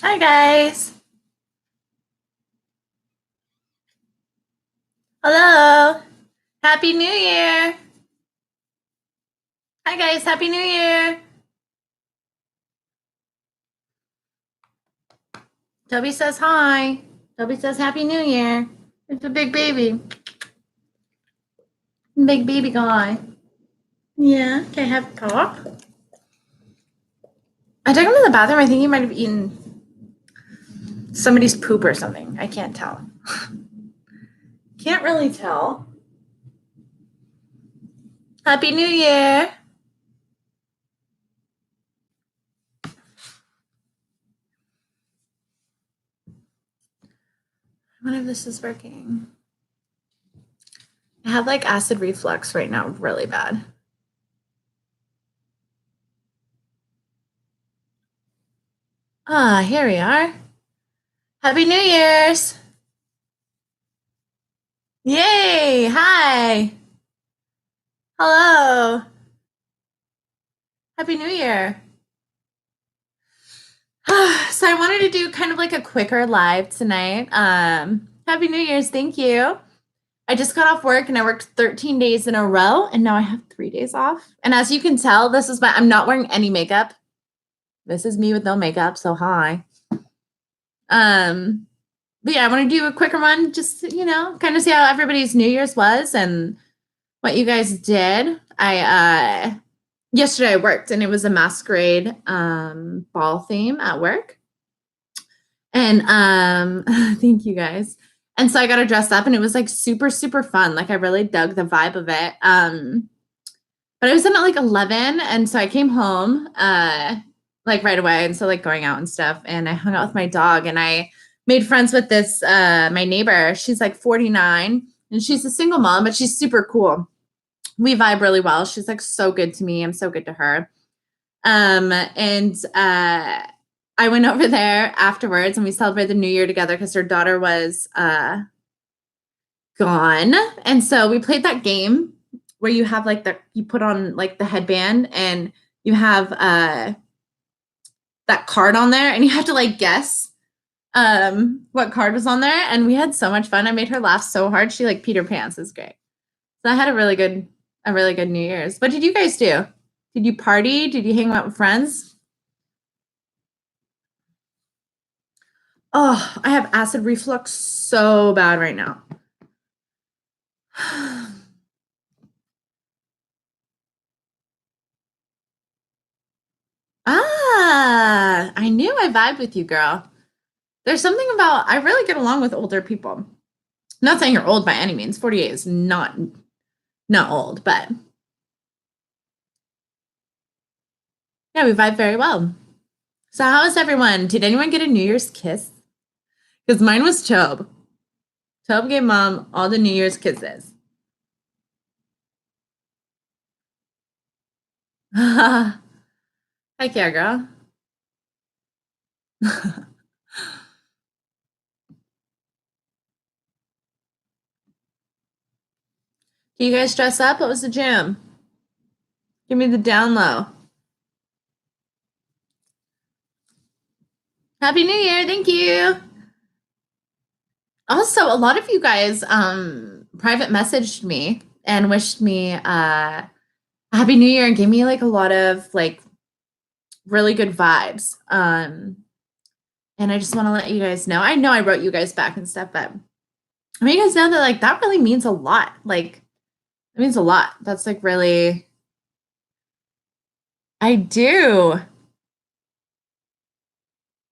Hi, guys. Hello. Happy New Year. Hi, guys. Happy New Year. Toby says hi. Toby says Happy New Year. It's a big baby. Big baby guy. Yeah. Can I have a talk? I took him to the bathroom. I think he might have eaten somebody's poop or something. I can't tell. Can't really tell. Happy New Year. I wonder if this is working. I have like acid reflux right now, really bad. Ah, here we are. Happy New Year's. Yay. Hi. Hello. Happy New Year. So I wanted to do kind of like a quicker live tonight. Happy New Year's. Thank you. I just got off work and I worked 13 days in a row and now I have 3 days off. And as you can tell, I'm not wearing any makeup. This is me with no makeup. So hi. But yeah, I want to do a quicker one, just, kind of see how everybody's New Year's was and what you guys did. Yesterday I worked and it was a masquerade ball theme at work. And thank you guys. And so I got to dress up and it was like super, super fun. Like I really dug the vibe of it. But I was in at like 11 and so I came home like right away. And so like going out and stuff. And I hung out with my dog and I made friends with this my neighbor. She's like 49 and she's a single mom, but she's super cool. We vibe really well. She's like so good to me. I'm so good to her. And I went over there afterwards and we celebrated the New Year together because her daughter was gone. And so we played that game where you have like you put on like the headband and you have that card on there and you have to like guess what card was on there. And we had so much fun. I made her laugh so hard. She like Peter Pants is great. So I had a really good New Year's. What did you guys do? Did you party? Did you hang out with friends? Oh, I have acid reflux so bad right now. I knew I vibed with you, girl. There's something about I really get along with older people. Not saying you're old by any means. 48 is not old, but yeah, we vibe very well. So how is everyone? Did anyone get a New Year's kiss? Because mine was Tobe. Tobe gave mom all the New Year's kisses. Heck yeah, girl. Do you guys dress up? What was the jam? Give me the down low. Happy New Year. Thank you. Also, a lot of you guys private messaged me and wished me Happy New Year and gave me like a lot of like really good vibes. And I just want to let you guys know. I know I wrote you guys back and stuff, but I mean you guys know that like that really means a lot. Like it means a lot. That's like really I do.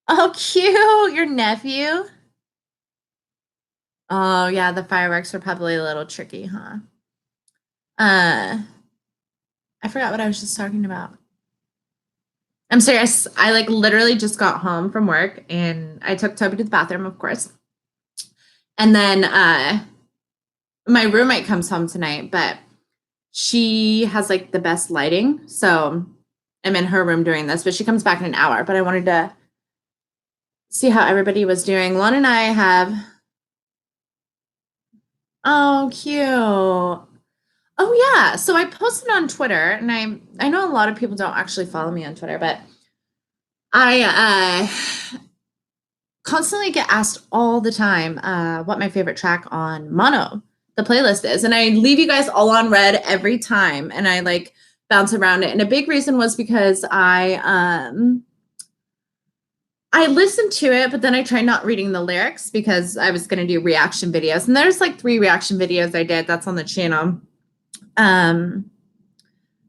Oh, cute. Your nephew. Oh yeah, the fireworks are probably a little tricky, huh? Uh I forgot what I was just talking about. I'm serious. I like literally just got home from work and I took Toby to the bathroom, of course. And then my roommate comes home tonight, but she has like the best lighting. So I'm in her room doing this, but she comes back in an hour. But I wanted to see how everybody was doing. Lon and I have oh cute. Oh yeah. So I posted on Twitter and I know a lot of people don't actually follow me on Twitter, but I constantly get asked all the time what my favorite track on Mono, the playlist is. And I leave you guys all on red every time. And I like bounce around it. And a big reason was because I listened to it, but then I tried not reading the lyrics because I was going to do reaction videos. And there's like 3 reaction videos I did. That's on the channel.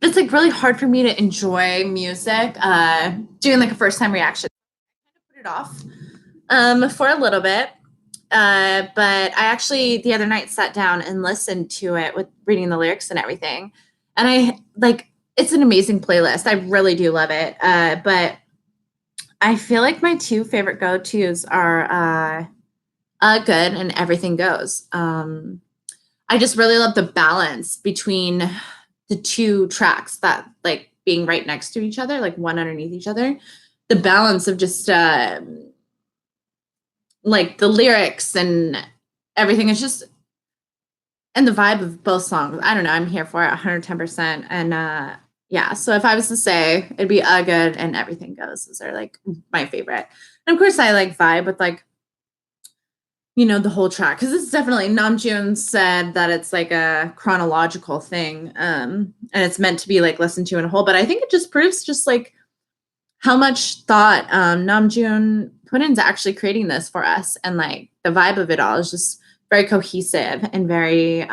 It's like really hard for me to enjoy music doing like a first time reaction. I kind of put it off for a little bit. But I actually the other night sat down and listened to it with reading the lyrics and everything. And I like it's an amazing playlist. I really do love it. But I feel like my 2 favorite go-tos are Good and Everything Goes. I just really love the balance between the 2 tracks that like being right next to each other, like one underneath each other. The balance of just like the lyrics and everything is just and the vibe of both songs. I don't know. I'm here for it 110%. And yeah, so if I was to say it'd be Good and Everything Goes. Those are like my favorite. And of course I like vibe with like the whole track because it's definitely Namjoon said that it's like a chronological thing and it's meant to be like listened to in a whole, but I think it just proves just like how much thought Namjoon put into actually creating this for us, and like the vibe of it all is just very cohesive and very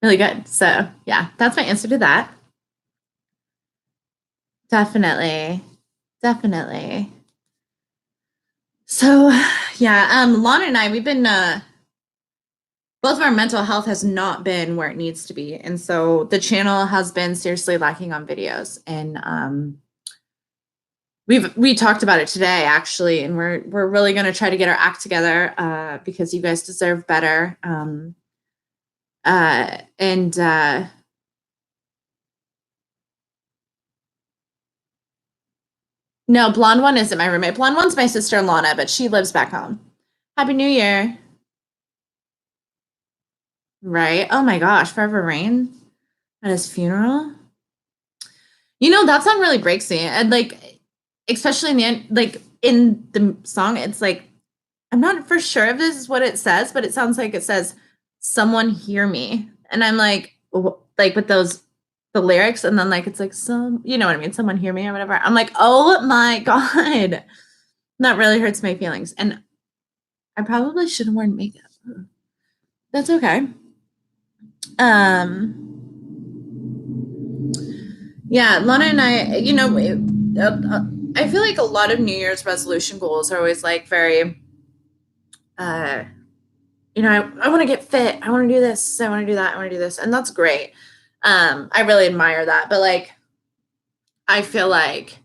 really good. So yeah, that's my answer to that. Definitely. So yeah, Lana and I, we've been both of our mental health has not been where it needs to be. And so the channel has been seriously lacking on videos. And we talked about it today actually, and we're really gonna try to get our act together because you guys deserve better. No, blonde one isn't my roommate. Blonde one's my sister Lana, but she lives back home. Happy New Year. Right. Oh my gosh, Forever Rain at his funeral. That song really breaks me. And like, especially in the end, like in the song, it's like, I'm not for sure if this is what it says, but it sounds like it says, "Someone hear me." And I'm like with the lyrics, and then like it's like you know what I mean? Someone hear me or whatever. I'm like, oh my God. That really hurts my feelings. And I probably should have worn makeup. That's okay. Yeah, Lana and I feel like a lot of New Year's resolution goals are always like very, I want to get fit. I want to do this. I want to do that. I want to do this. And that's great. I really admire that. But like, I feel like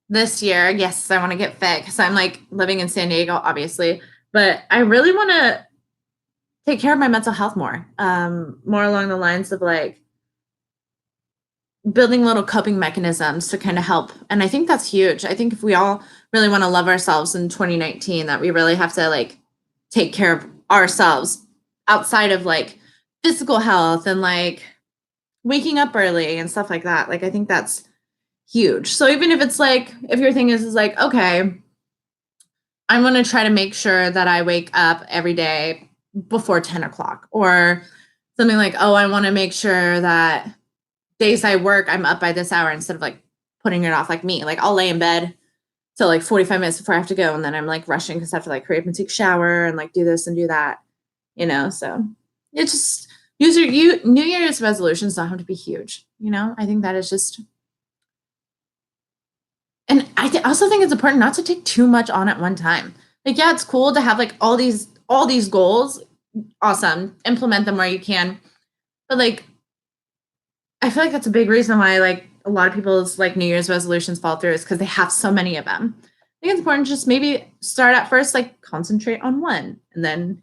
this year, yes, I want to get fit because I'm like living in San Diego, obviously, but I really want to take care of my mental health more, more along the lines of like building little coping mechanisms to kind of help. And I think that's huge. I think if we all really want to love ourselves in 2019, that we really have to like take care of ourselves outside of like physical health and like waking up early and stuff like that. Like, I think that's huge. So even if it's like, if your thing is like, okay, I'm going to try to make sure that I wake up every day before 10 o'clock or something like, oh, I want to make sure that days I work, I'm up by this hour instead of like putting it off like me. Like I'll lay in bed till like 45 minutes before I have to go. And then I'm like rushing because I have to like hurry up and take a shower and like do this and do that, so it's just New Year's resolutions don't have to be huge. I think that is just, and I also think it's important not to take too much on at one time. Like, yeah, it's cool to have like all these goals. Awesome. Implement them where you can. But like, I feel like that's a big reason why like a lot of people's like New Year's resolutions fall through is because they have so many of them. I think it's important to just maybe start at first, like concentrate on one and then,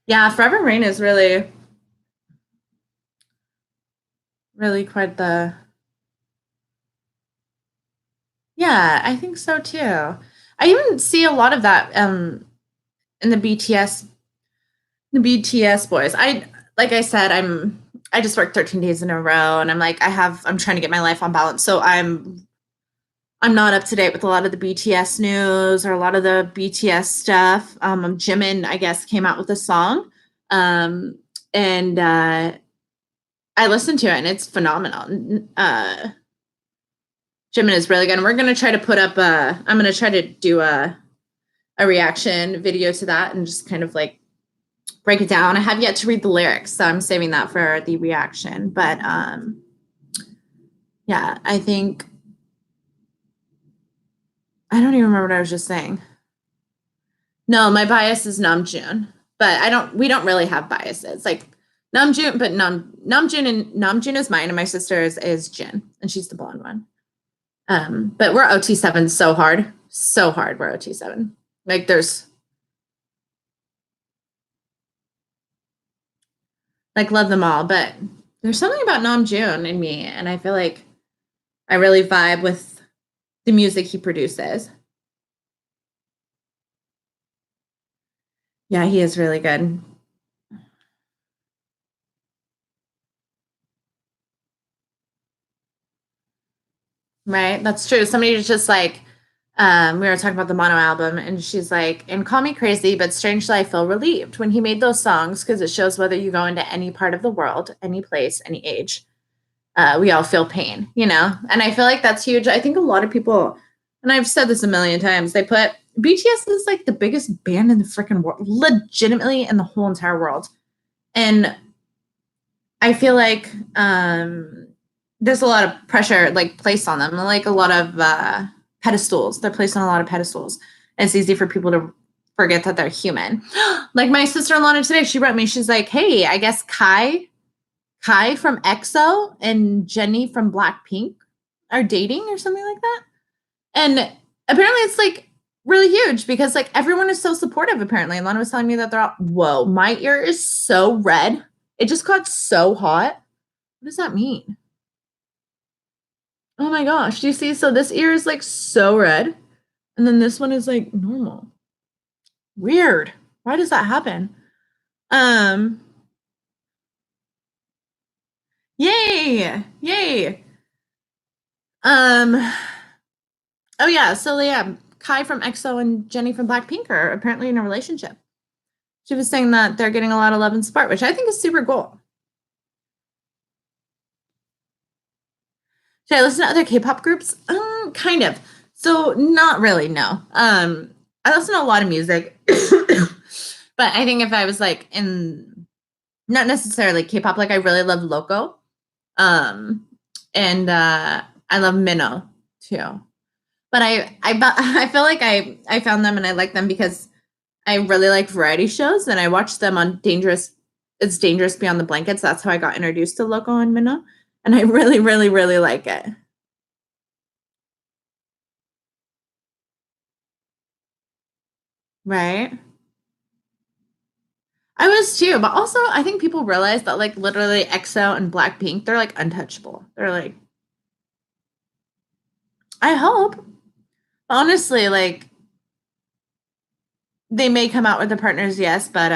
Yeah, Forever Rain is really, really quite the. Yeah, I think so too. I even see a lot of that in the BTS boys. Like I said, I'm I just worked 13 days in a row, and I'm trying to get my life on balance. So I'm not up to date with a lot of the BTS news or a lot of the BTS stuff. Jimin, I guess, came out with a song, and I listened to it, and it's phenomenal. Jimin is really good. And we're gonna try to put up I'm gonna try to do a reaction video to that and just kind of like break it down. I have yet to read the lyrics, so I'm saving that for the reaction. But yeah, I think I don't even remember what I was just saying. No, my bias is Namjoon, but we don't really have biases. Like Namjoon, but Namjoon is mine, and my sister is Jin, and she's the blonde one. But we're OT7 so hard. So hard we're OT7. Like there's like love them all, but there's something about Namjoon in me, and I feel like I really vibe with the music he produces. Yeah, he is really good. Right? That's true. Somebody was just like, we were talking about the Mono album, and she's like, and call me crazy, but strangely, I feel relieved when he made those songs because it shows whether you go into any part of the world, any place, any age, we all feel pain, you know? And I feel like that's huge. I think a lot of people, and I've said this a million times, they put BTS is like the biggest band in the freaking world, legitimately in the whole entire world. And I feel like there's a lot of pressure like placed on them, like a lot of pedestals. They're placed on a lot of pedestals. And it's easy for people to forget that they're human. Like my sister-in-law today, she wrote me, she's like, hey, I guess Kai from EXO and Jennie from Blackpink are dating or something like that. And apparently it's like really huge because like everyone is so supportive apparently. And Lana was telling me that they're all, whoa, my ear is so red. It just got so hot. What does that mean? Oh my gosh. Do you see? So this ear is like so red. And then this one is like normal. Weird. Why does that happen? Um, yay. Yay. Um, oh yeah, so yeah, Kai from EXO and Jennie from Blackpink are apparently in a relationship. She was saying that they're getting a lot of love and support, which I think is super cool. Should I listen to other K-pop groups? Kind of. So not really, no. I listen to a lot of music, but I think if I was like in not necessarily K-pop, like I really love Loco, um, and I love Minho too. But I feel like I found them and I like them because I really like variety shows and I watched them on It's Dangerous Beyond the Blankets. That's how I got introduced to Loco and Minho, and I really, really, really like it. Right? I was too, but also I think people realize that like literally EXO and Blackpink, they're like untouchable. They're like, I hope. Honestly, like they may come out with the partners, yes, but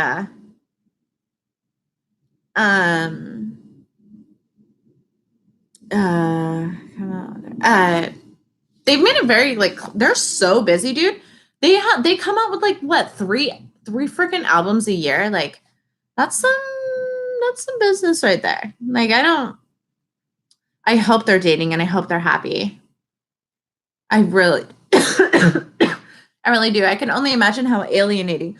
um come on. They've made it very like they're so busy, dude. They come out with like what three freaking albums a year. Like that's some business right there. Like I hope they're dating and I hope they're happy. I really I really do. I can only imagine how alienating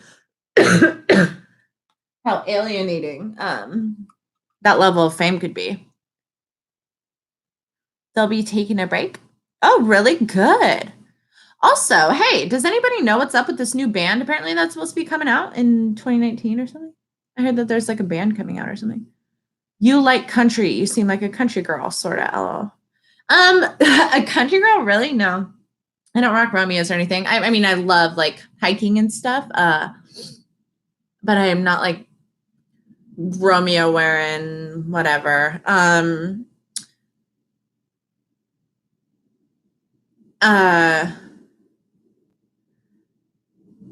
how alienating that level of fame could be. They'll be taking a break. Oh, really good. Also, hey, does anybody know what's up with this new band? Apparently, that's supposed to be coming out in 2019 or something. I heard that there's like a band coming out or something. You like country. You seem like a country girl, sort of. LOL. A country girl? Really? No, I don't rock Romeos or anything. I mean, I love like hiking and stuff. But I am not like Romeo wearing whatever. Uh,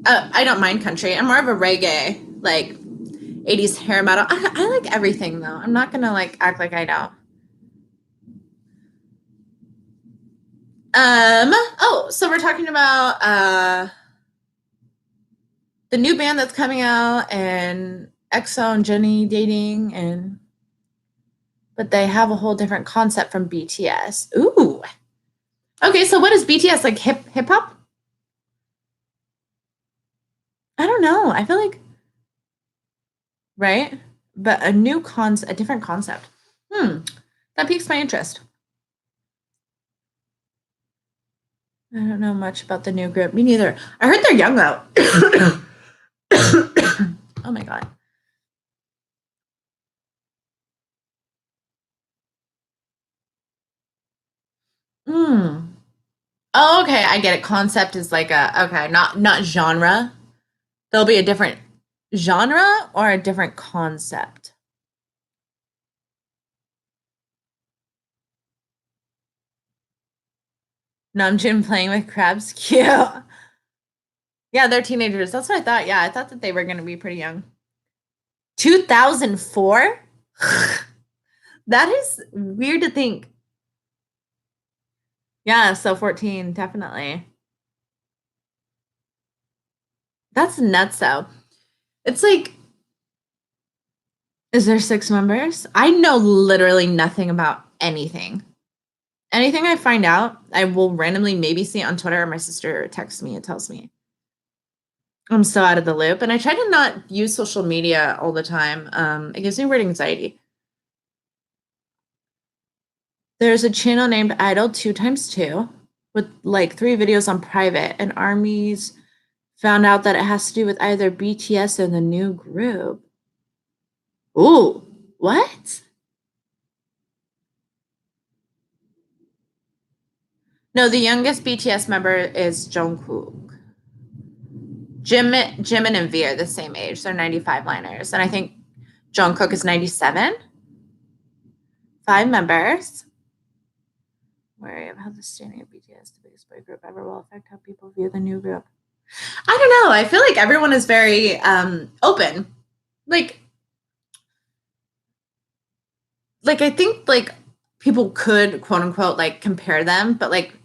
I don't mind country. I'm more of a reggae. Like 80s hair metal. I like everything though. I'm not gonna like act like I don't. Oh, so we're talking about the new band that's coming out and EXO and Jennie dating and but they have a whole different concept from BTS. Ooh. Okay, so what is BTS like hip hop? I don't know. I feel like right? But a different concept. That piques my interest. I don't know much about the new group. Me neither. I heard they're young though. Oh my god. Hmm. Oh, okay. I get it. Concept is like a okay, not genre. There'll be a different genre or a different concept. Namjoon playing with crabs, cute. Yeah, they're teenagers. That's what I thought. Yeah, I thought that they were gonna be pretty young. 2004? That is weird to think. Yeah, so 14, definitely. That's nuts though. It's like, is there 6 members? I know literally nothing about anything. Anything I find out, I will randomly maybe see it on Twitter or my sister texts me and tells me. I'm so out of the loop. And I try to not use social media all the time. It gives me weird anxiety. There's a channel named Idol 2x2 with like 3 videos on private, and armies found out that it has to do with either BTS or the new group. Ooh, what? No, the youngest BTS member is Jungkook. Jimin and V are the same age. They're 95 liners. And I think Jungkook is 97. 5 members. Worry of how the standing of BTS, the biggest boy group ever, will affect how people view the new group. I don't know. I feel like everyone is very open. Like I think like people could quote unquote like compare them, but like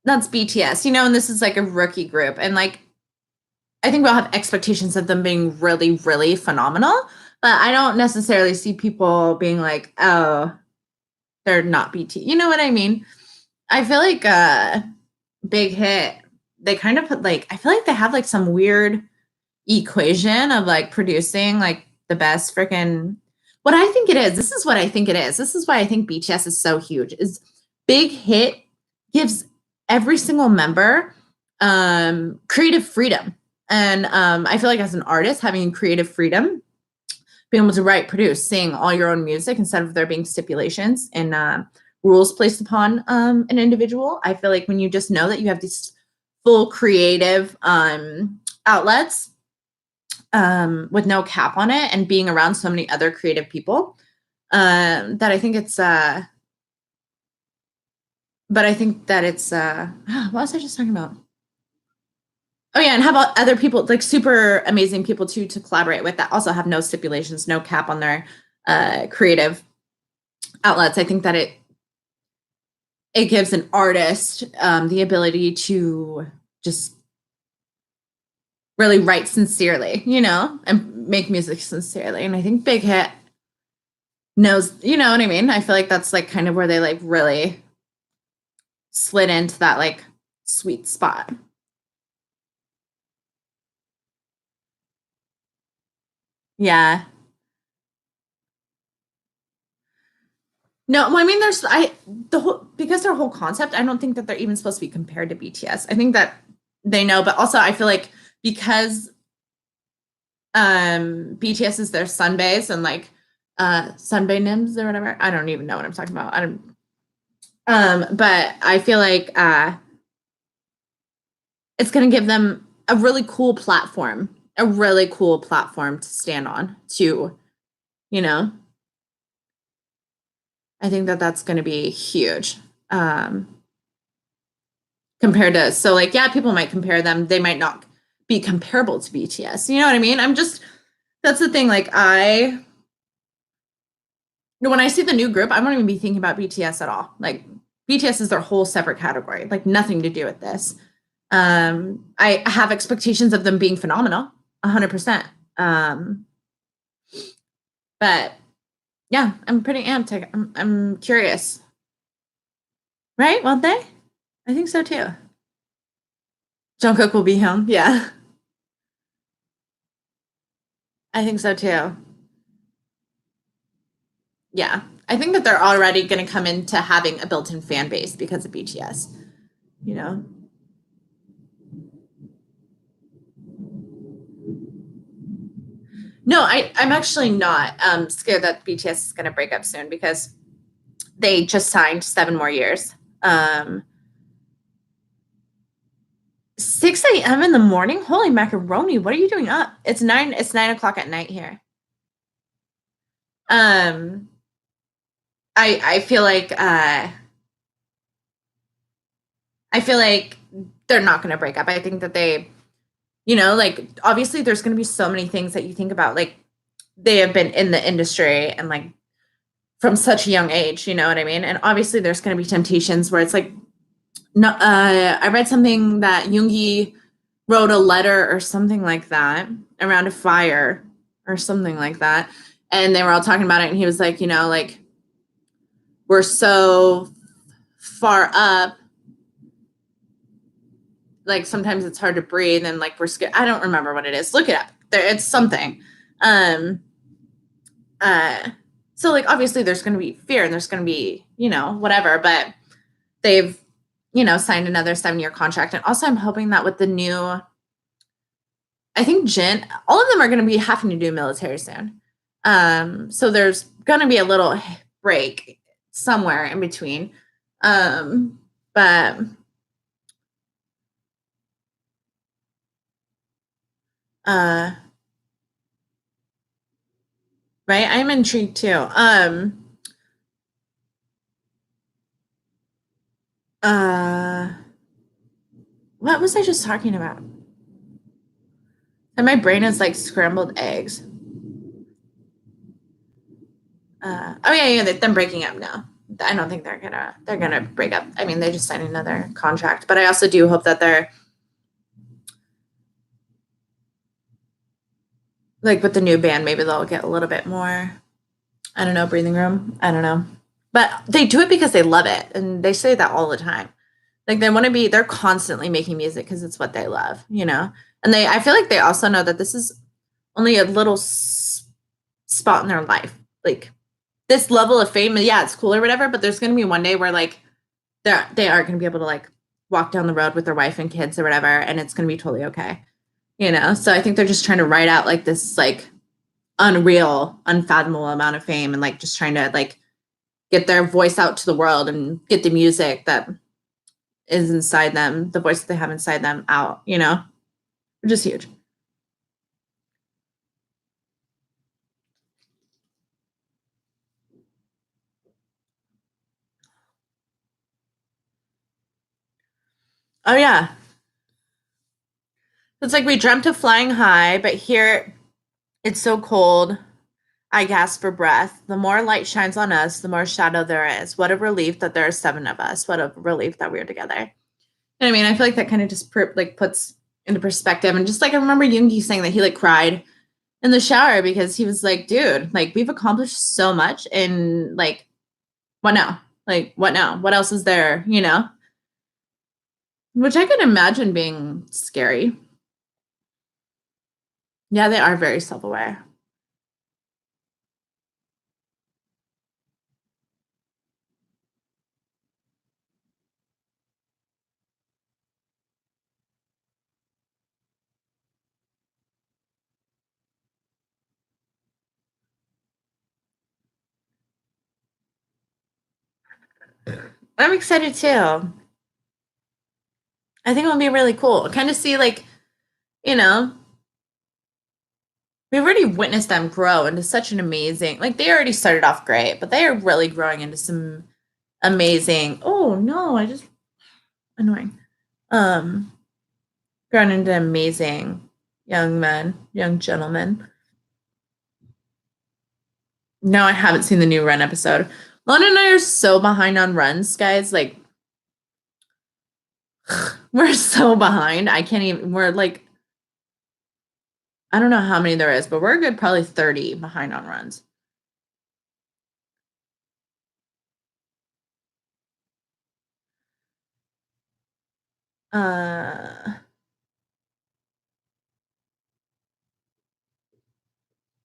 that's BTS, and this is like a rookie group. And like I think we'll have expectations of them being really, really phenomenal, but I don't necessarily see people being like, oh, they're not BT. You know what I mean? I feel like Big Hit, they kind of put like, I feel like they have like some weird equation of like producing like the best freaking what I think it is. This is what I think it is. This is why I think BTS is so huge. Is Big Hit gives every single member creative freedom. And I feel like as an artist, having creative freedom, being able to write, produce, sing all your own music instead of there being stipulations and rules placed upon an individual. I feel like when you just know that you have these full creative outlets with no cap on it and being around so many other creative people, that I think it's but I think that it's what was I just talking about? Oh yeah, and how about other people, like super amazing people too, to collaborate with that also have no stipulations, no cap on their creative outlets. I think that it gives an artist the ability to just really write sincerely, and make music sincerely. And I think Big Hit knows, you know what I mean? I feel like that's like kind of where they like really slid into that like sweet spot. Yeah. No, well, I mean, the whole because their whole concept. I don't think that they're even supposed to be compared to BTS. I think that they know, but also I feel like because BTS is their sunbaes and like sunbae nims or whatever. I don't even know what I'm talking about. I don't. But I feel like it's gonna give them a really cool platform to stand on. You know, I think that that's gonna be huge. Compared to so like yeah, people might compare them. They might not be comparable to BTS. You know what I mean? That's the thing. Like when I see the new group, I won't even be thinking about BTS at all. Like BTS is their whole separate category, like nothing to do with this. I have expectations of them being phenomenal, 100%. But yeah, I'm pretty amped. I'm curious. Right? Won't they? I think so too. Jungkook will be home. Yeah, I think so too. Yeah, I think that they're already going to come into having a built-in fan base because of BTS. You know. No, I'm actually not scared that BTS is going to break up soon because they just signed 7 more years. 6 a.m. in the morning? Holy macaroni! What are you doing up? It's 9. It's 9 o'clock at night here. Um, I feel like I feel like they're not going to break up. I think that they, like obviously there's going to be so many things that you think about. Like they have been in the industry and like from such a young age, you know what I mean? And obviously there's going to be temptations where it's like, no, I read something that Yoongi wrote a letter or something like that around a fire or something like that. And they were all talking about it. And he was like, like we're so far up, like sometimes it's hard to breathe and like we're scared. I don't remember what it is. Look it up. It's something. Um, so like obviously there's going to be fear and there's going to be, whatever, but they've, signed another 7-year contract. And also I'm hoping that with the new, I think Jin, all of them are going to be having to do military soon. So there's going to be a little break somewhere in between. But right, I'm intrigued too. Uh, what was I just talking about? And my brain is like scrambled eggs. Oh yeah, them breaking up now. I don't think they're gonna break up. I mean, they just signed another contract, but I also do hope that they're like with the new band, maybe they'll get a little bit more. I don't know, breathing room. I don't know, but they do it because they love it, and they say that all the time. Like they want to be, they're constantly making music because it's what they love, And I feel like they also know that this is only a little spot in their life. Like this level of fame, yeah, it's cool or whatever, but there's going to be one day where like they are going to be able to like walk down the road with their wife and kids or whatever, and it's going to be totally okay, So I think they're just trying to write out like this like unreal, unfathomable amount of fame and like just trying to like get their voice out to the world and get the music that is inside them, the voice that they have inside them out, which is huge. Oh yeah. It's like we dreamt of flying high, but here it's so cold. I gasp for breath. The more light shines on us, the more shadow there is. What a relief that there are 7 of us. What a relief that we're together. And I mean, I feel like that kind of just like puts into perspective. And just like I remember Yoongi saying that he like cried in the shower because he was like, dude, like we've accomplished so much and like what now? Like what now? What else is there, Which I can imagine being scary. Yeah, they are very self-aware. I'm excited too. I think it'll be really cool. Kind of see like, you know, we've already witnessed them grow into such an amazing, like they already started off great, but they are really growing into some amazing, oh no, I just annoying. Um grown into amazing young men, young gentlemen. No, I haven't seen the new Run episode. Lana and I are so behind on runs, guys. Like, we're so behind. I can't even, we're like, I don't know how many there is, but we're a good probably 30 behind on runs. Uh,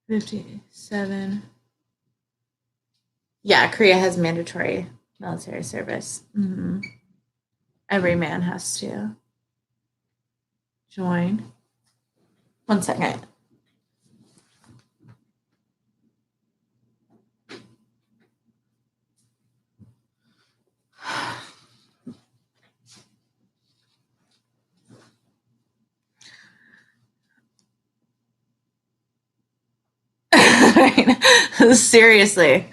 57. Yeah, Korea has mandatory military service. Every man has to join. One second. Seriously.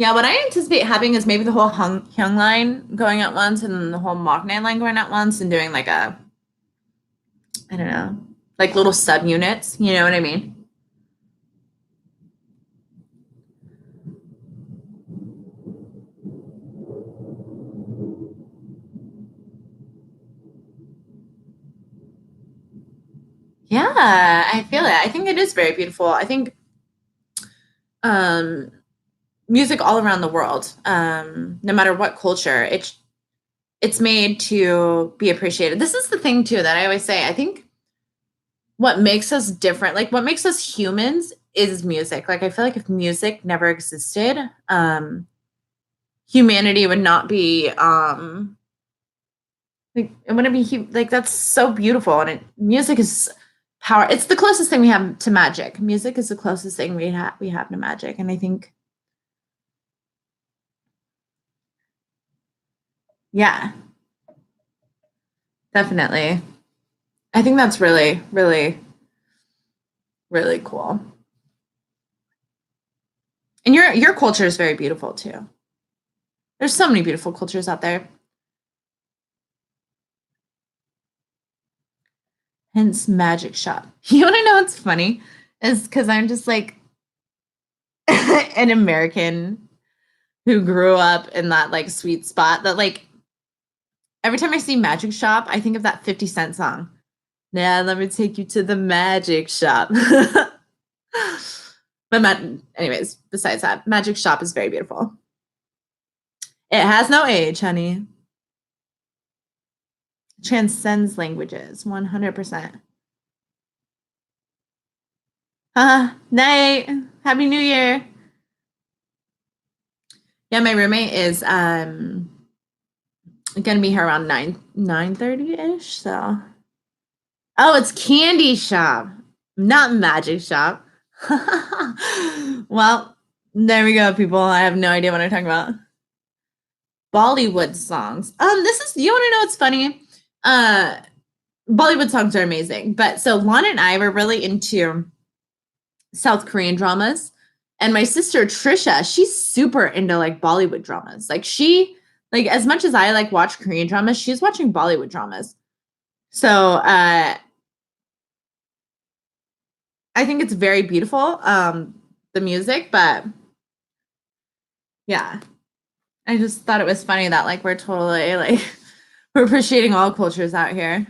Yeah, what I anticipate happening is maybe the whole Hyung line going at once and then the whole Moknai line going at once and doing like a, I don't know, like little subunits. You know what I mean? Yeah, I feel it. I think it is very beautiful. I think um, music all around the world, no matter what culture, it's made to be appreciated. This is the thing too that I always say. I think what makes us different, like what makes us humans, is music. Like I feel like if music never existed, humanity would not be like it wouldn't be like that's so beautiful and music is power. It's the closest thing we have to magic. Music is the closest thing we have to magic, and I think yeah, definitely. I think that's really, really, really cool. And your culture is very beautiful too. There's so many beautiful cultures out there. Hence magic shop. You want to know what's funny? Is because I'm just like an American who grew up in that like sweet spot that like every time I see magic shop, I think of that 50 Cent song. Yeah, let me take you to the magic shop. But anyways, besides that, magic shop is very beautiful. It has no age, honey. Transcends languages, 100%. Night. Happy New Year. Yeah, my roommate is gonna be here around 9:30 ish. So oh, it's candy shop, not magic shop. Well, there we go, people. I have no idea what I'm talking about. Bollywood songs. This is you want to know what's funny? Uh, Bollywood songs are amazing, but so Lana and I were really into South Korean dramas. And my sister Trisha, she's super into like Bollywood dramas. Like she like as much as I like watch Korean dramas, she's watching Bollywood dramas. So I think it's very beautiful, the music, but yeah. I just thought it was funny that like we're totally like we're appreciating all cultures out here.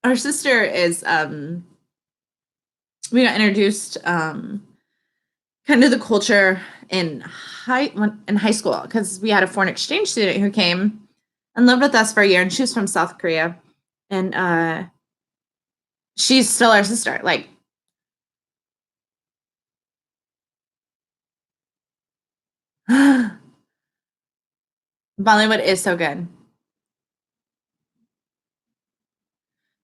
Our sister is we got introduced kind of the culture in high school because we had a foreign exchange student who came and lived with us for a year, and she was from South Korea, and she's still our sister. Like Bollywood is so good,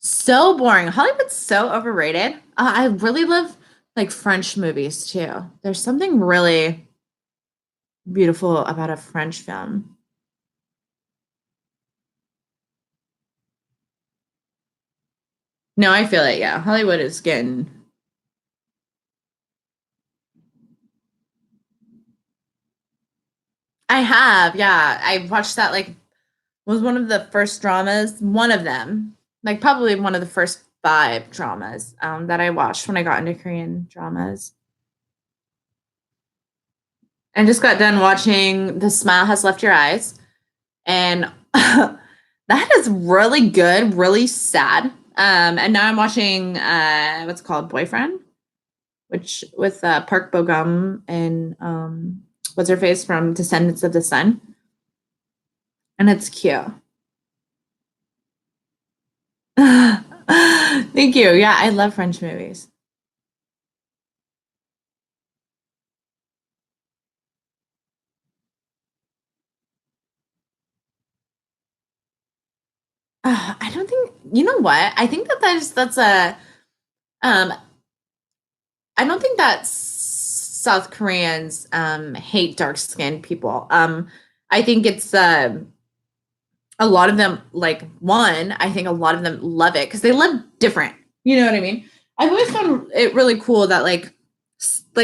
so boring. Hollywood's so overrated. I really love like French movies too. There's something really beautiful about a French film. No, I feel it. Yeah, Hollywood is getting. I have, yeah. I watched that like was one of the first dramas, one of them. Like probably one of the first 5 dramas, that I watched when I got into Korean dramas. I just got done watching The Smile Has Left Your Eyes, and that is really good, really sad. And now I'm watching what's it called, Boyfriend, which with Park Bo Gum and what's her face from Descendants of the Sun, and it's cute. Thank you. Yeah, I love French movies. I don't think you know what? I think that that's a um I don't think that South Koreans hate dark skinned people. I think it's a lot of them like one, I think a lot of them love it because they live different. You know what I mean? I've always found it really cool that like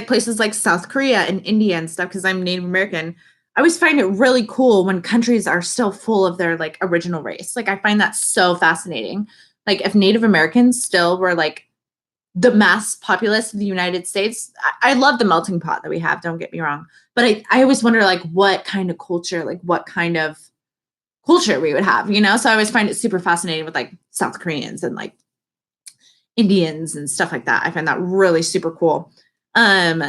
places like South Korea and India and stuff, because I'm Native American. I always find it really cool when countries are still full of their like original race. Like I find that so fascinating. Like if Native Americans still were like the mass populace of the United States, I love the melting pot that we have, don't get me wrong. But I always wonder like what kind of culture, like what kind of culture we would have, you know? So I always find it super fascinating with like South Koreans and like Indians and stuff like that. I find that really super cool. Um,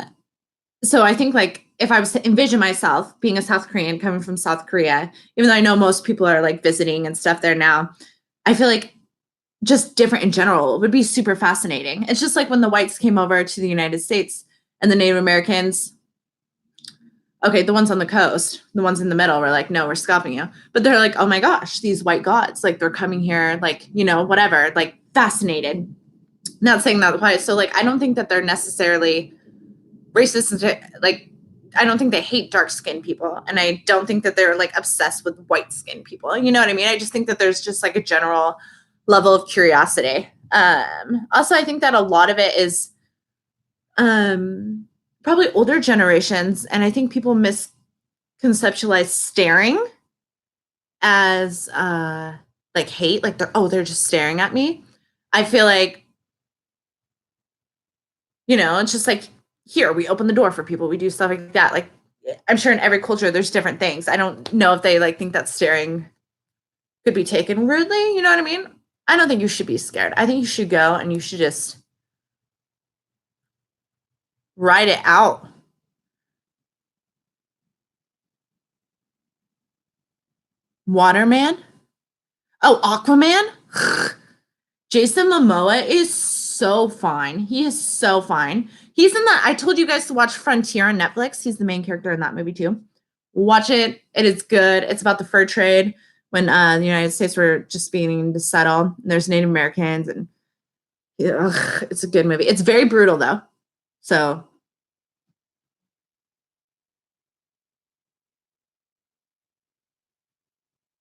so I think like if I was to envision myself being a South Korean coming from South Korea, even though I know most people are like visiting and stuff there now, I feel like just different in general would be super fascinating. It's just like when the whites came over to the United States and the Native Americans, okay, the ones on the coast, the ones in the middle were like, no, we're stopping you. But they're like, oh my gosh, these white gods, like they're coming here, like, you know, whatever, like fascinated. Not saying that applies. So like I don't think that they're necessarily racist. Like I don't think they hate dark skinned people. And I don't think that they're like obsessed with white skinned people. You know what I mean? I just think that there's just like a general level of curiosity. Also I think that a lot of it is probably older generations, and I think people misconceptualize staring as like hate, like they're just staring at me. I feel like, you know, it's just like here we open the door for people, we do stuff like that. Like I'm sure in every culture there's different things. I don't know if they like think that staring could be taken rudely, you know what I mean? I don't think you should be scared. I think you should go and you should just ride it out. Waterman? Oh, Aquaman? Jason Momoa is so fine. He is so fine. He's in that. I told you guys to watch Frontier on Netflix. He's the main character in that movie too. Watch it. It is good. It's about the fur trade when the United States were just beginning to settle. There's Native Americans, and ugh, it's a good movie. It's very brutal though. So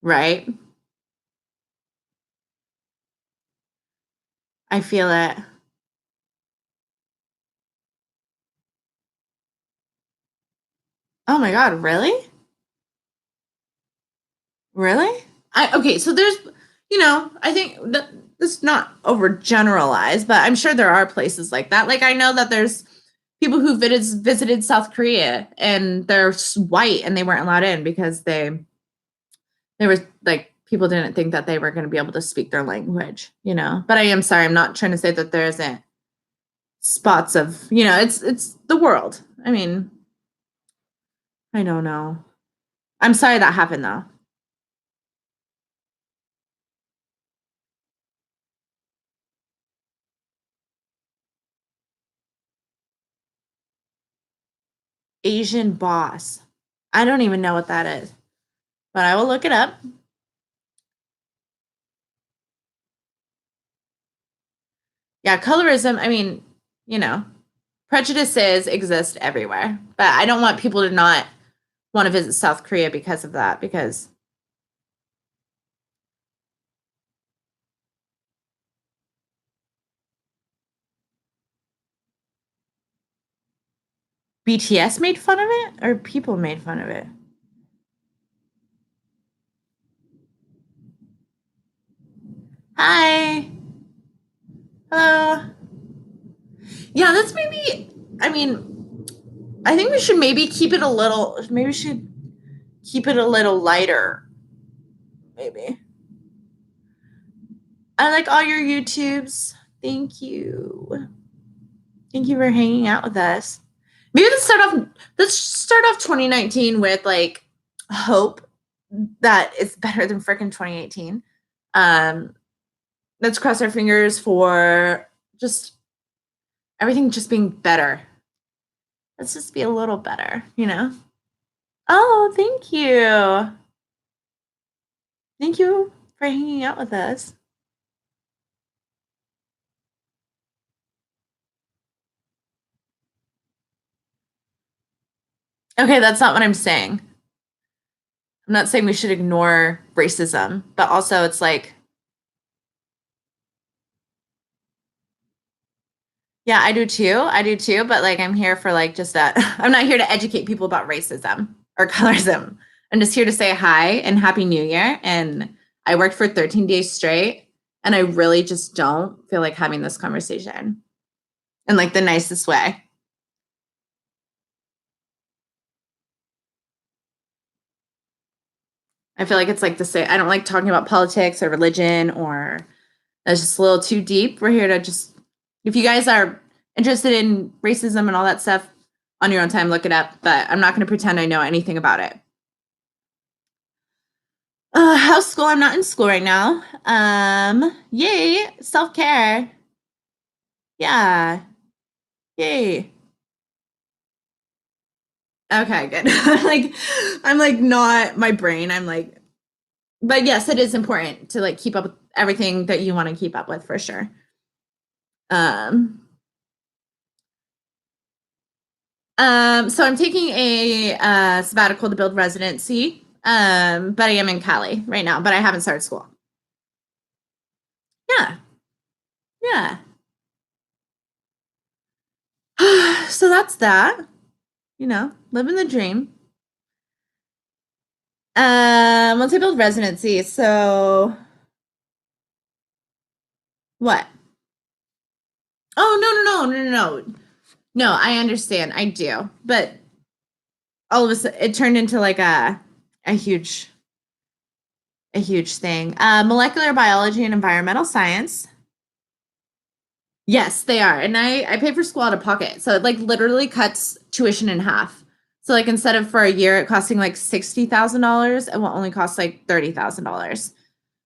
right, I feel it. Oh my god, really? Really? I okay, so there's, you know, I think that it's not overgeneralized, but I'm sure there are places like that. Like I know that there's people who visited South Korea and they're white and they weren't allowed in because they were like people didn't think that they were going to be able to speak their language, you know. But I am sorry, I'm not trying to say that there isn't spots of, you know, it's the world. I mean, I don't know. I'm sorry that happened though. Asian boss. I don't even know what that is, but I will look it up. Yeah, colorism, I mean, you know, prejudices exist everywhere, but I don't want people to not want to visit South Korea because of that, because BTS made fun of it or people made fun of it. Hi. Hello. Yeah, that's maybe, I mean, I think we should maybe keep it a little, maybe we should keep it a little lighter. Maybe. I like all your YouTubes. Thank you. Thank you for hanging out with us. Maybe let's start off 2019 with like hope that it's better than freaking 2018. Let's cross our fingers for just everything just being better. Let's just be a little better, you know? Oh, thank you. Thank you for hanging out with us. Okay, that's not what I'm saying. I'm not saying we should ignore racism, but also it's like, yeah, I do too. I do too. But like, I'm here for like just that. I'm not here to educate people about racism or colorism. I'm just here to say hi and happy new year. And I worked for 13 days straight. And I really just don't feel like having this conversation in like the nicest way. I feel like it's like the same. I don't like talking about politics or religion or that's just a little too deep. We're here to just, if you guys are interested in racism and all that stuff on your own time, look it up. But I'm not going to pretend I know anything about it. How's school? I'm not in school right now. Yay, self care. Yeah, yay. Okay, good. Like, I'm like not my brain. I'm like, but yes, it is important to like keep up with everything that you want to keep up with for sure. Um, so I'm taking a sabbatical to build residency. But I am in Cali right now, but I haven't started school. Yeah, yeah. So that's that. You know, living the dream. Once I build residency, so what? Oh no. No, I understand. I do. But all of a sudden it turned into like a huge a huge thing. Molecular biology and environmental science. Yes, they are. And I pay for school out of pocket. So it like literally cuts tuition in half. So like instead of for a year it costing like $60,000, it will only cost like $30,000.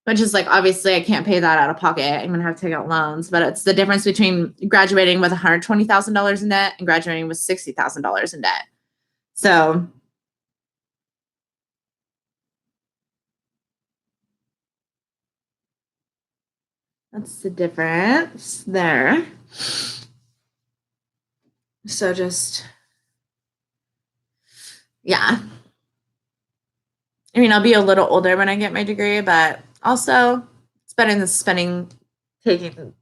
Which is like obviously I can't pay that out of pocket. I'm gonna have to take out loans, but it's the difference between graduating with $120,000 in debt and graduating with $60,000 in debt. So that's the difference there. So just yeah. I mean, I'll be a little older when I get my degree, but also it's better than spending taking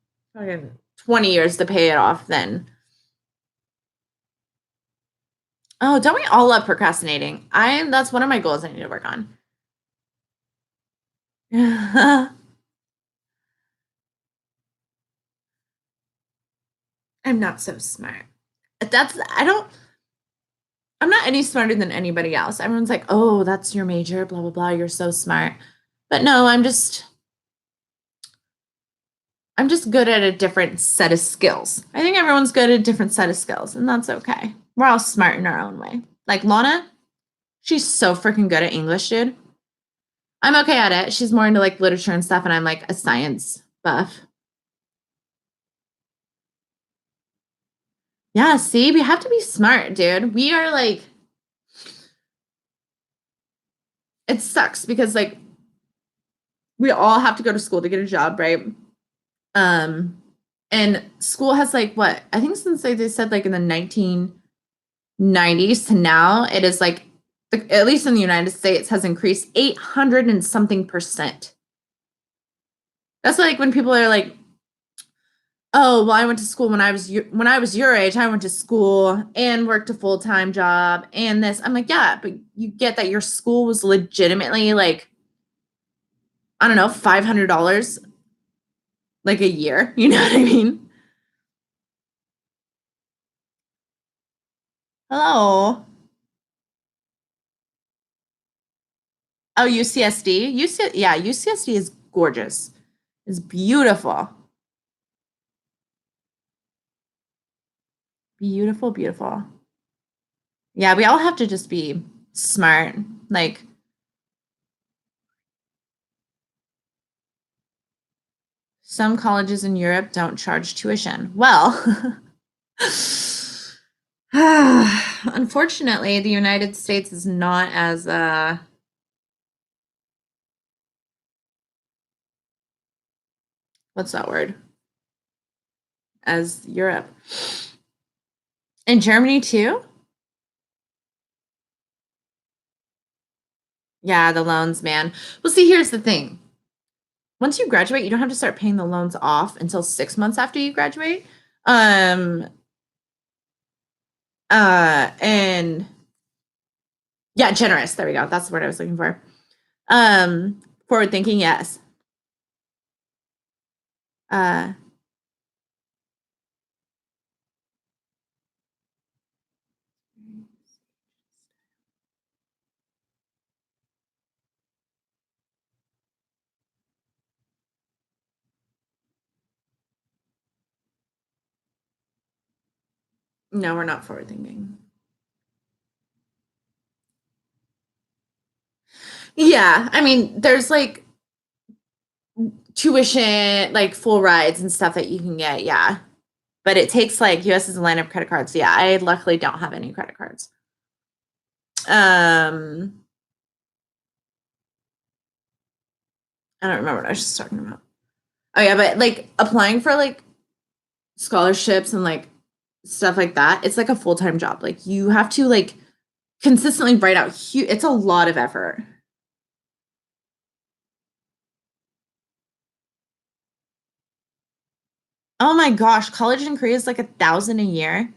20 years to pay it off than oh, don't we all love procrastinating? I that's one of my goals I need to work on. I'm not so smart. That's I don't I'm not any smarter than anybody else. Everyone's like, "Oh, that's your major, blah blah blah, you're so smart." But no, I'm just good at a different set of skills. I think everyone's good at a different set of skills, and that's okay. We're all smart in our own way. Like Lana, she's so freaking good at English, dude. I'm okay at it. She's more into like literature and stuff, and I'm like a science buff. Yeah, see, we have to be smart, dude. We are like, it sucks because like we all have to go to school to get a job, right? Um, and school has like what I think since like they said like in the 1990s to now, it is like at least in the United States has increased 800 and something percent. That's like when people are like, "Oh, well, I went to school when I was your age. I went to school and worked a full time job and this." I'm like, "Yeah, but you get that your school was legitimately like I don't know $500 like a year. You know what I mean? Hello. Oh, UCSD. Yeah, UCSD is gorgeous. It's beautiful. Beautiful, beautiful. Yeah, we all have to just be smart. Like, some colleges in Europe don't charge tuition. Well, unfortunately, the United States is not as what's that word? As Europe. And Germany too? Yeah, the loans, man. Well, see, here's the thing. Once you graduate, you don't have to start paying the loans off until 6 months after you graduate. Um, and yeah, generous. There we go. That's the word I was looking for. Forward thinking, yes. Uh, no, we're not forward thinking. Yeah, I mean, there's like tuition, like full rides and stuff that you can get. Yeah, but it takes like US is a line of credit cards. Yeah, I luckily don't have any credit cards. I don't remember what I was just talking about. Oh yeah, but like applying for like scholarships and like stuff like that, it's like a full-time job. Like you have to like consistently write out it's a lot of effort. Oh my gosh, college in Korea is like 1,000 a year.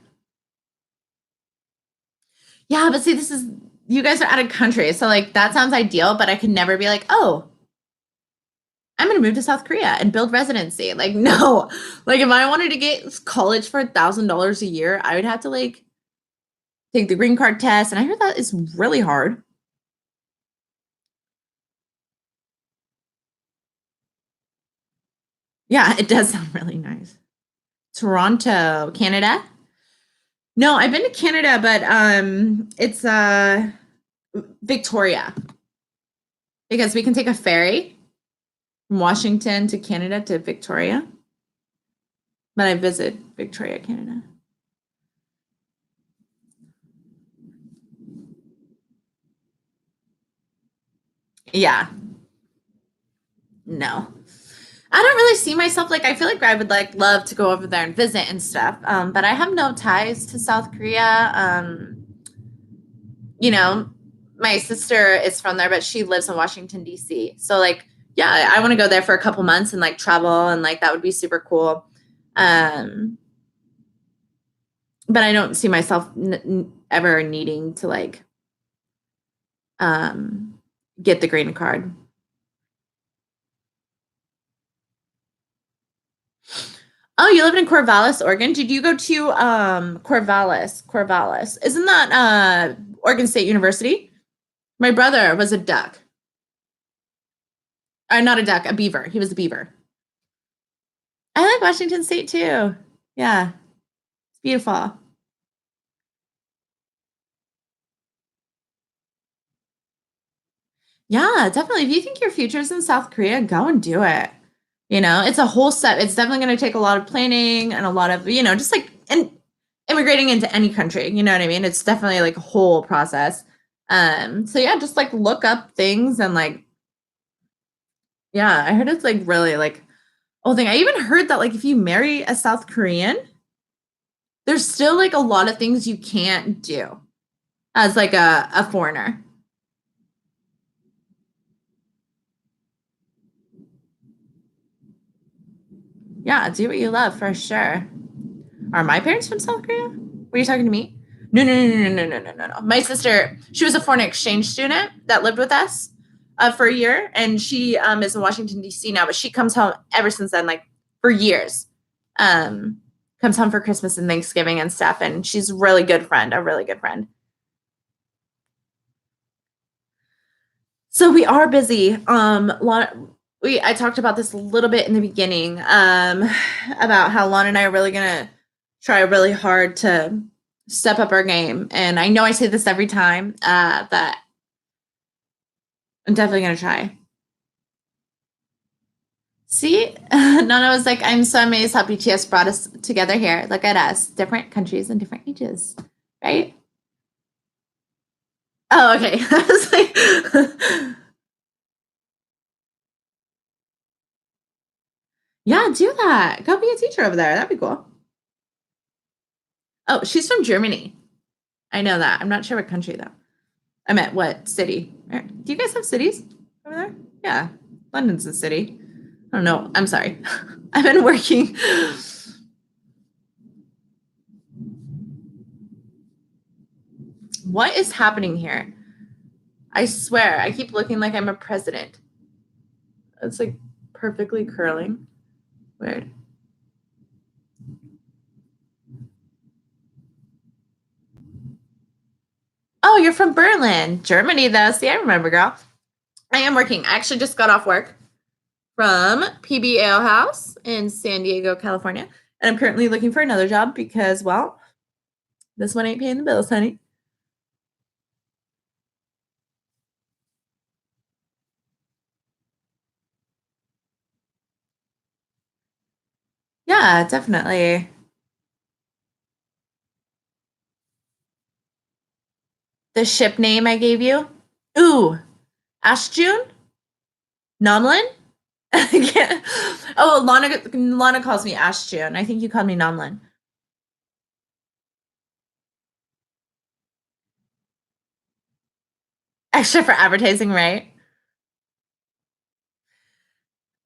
Yeah, but see, this is you guys are out of country, so like that sounds ideal, but I could never be like, oh, I'm gonna move to South Korea and build residency. Like, no. Like if I wanted to get college for $1,000 a year, I would have to like take the green card test, and I heard that is really hard. Yeah, it does sound really nice. Toronto, Canada. No, I've been to Canada, but it's Victoria because we can take a ferry from Washington to Canada to Victoria. But I visit Victoria, Canada. Yeah. No. I don't really see myself like I feel like I would like love to go over there and visit and stuff. But I have no ties to South Korea. You know, my sister is from there, but she lives in Washington, D.C. So like, yeah, I want to go there for a couple months and like travel and like that would be super cool. Um, but I don't see myself ever needing to like um get the green card. Oh, you live in Corvallis, Oregon. Did you go to Corvallis? Corvallis. Isn't that Oregon State University? My brother was a duck. Not a duck, a beaver. He was a beaver. I like Washington State too. Yeah. It's beautiful. Yeah, definitely. If you think your future is in South Korea, go and do it. You know, it's a whole set. It's definitely going to take a lot of planning and a lot of, you know, just like and immigrating into any country. You know what I mean? It's definitely like a whole process. So yeah, just like look up things and like, yeah, I heard it's like really like whole thing. I even heard that like if you marry a South Korean, there's still like a lot of things you can't do as like a foreigner. Yeah, do what you love for sure. Are my parents from South Korea? Were you talking to me? No, no, no, no, no, no, no, no, no. My sister, she was a foreign exchange student that lived with us for a year, and she is in Washington D.C. now. But she comes home ever since then, like for years. Comes home for Christmas and Thanksgiving and stuff, and she's a really good friend, a really good friend. So we are busy. I talked about this a little bit in the beginning, about how Lon and I are really gonna try really hard to step up our game. And I know I say this every time, but I'm definitely gonna try. See, Nana was like, "I'm so amazed how BTS brought us together here. Look at us, different countries and different ages, right?" Oh, okay. I was like, yeah, do that. Go be a teacher over there. That'd be cool. Oh, she's from Germany. I know that. I'm not sure what country though. I meant what city. Do you guys have cities over there? Yeah, London's a city. I don't know. I'm sorry. I've been working. What is happening here? I swear, I keep looking like I'm a president. It's like perfectly curling. Weird. Oh, you're from Berlin, Germany, though. See, I remember, girl. I am working. I actually just got off work from PB Ale House in San Diego, California. And I'm currently looking for another job because, well, this one ain't paying the bills, honey. Yeah, definitely. The ship name I gave you? Ooh, Ashjun? Nomlin? Oh, Lana calls me Ashjun. I think you called me Nomlin. Extra for advertising, right?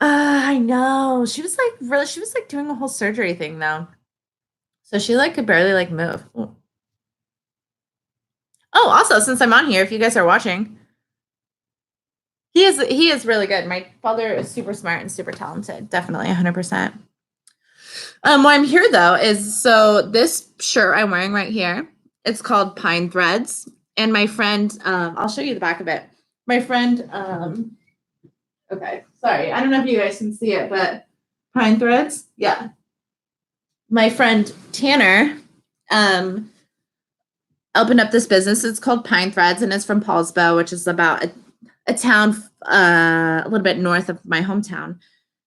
I know. She was like doing a whole surgery thing though. So she like could barely like move. Ooh. Oh, also, since I'm on here, if you guys are watching, he is really good. My father is super smart and super talented. Definitely 100%. Why I'm here though is so this shirt I'm wearing right here, it's called Pine Threads. And my friend, I'll show you the back of it. My friend, okay, sorry, I don't know if you guys can see it, but Pine Threads, yeah. My friend Tanner, um, opened up this business. It's called Pine Threads, and it's from Paulsbo, which is about a town a little bit north of my hometown.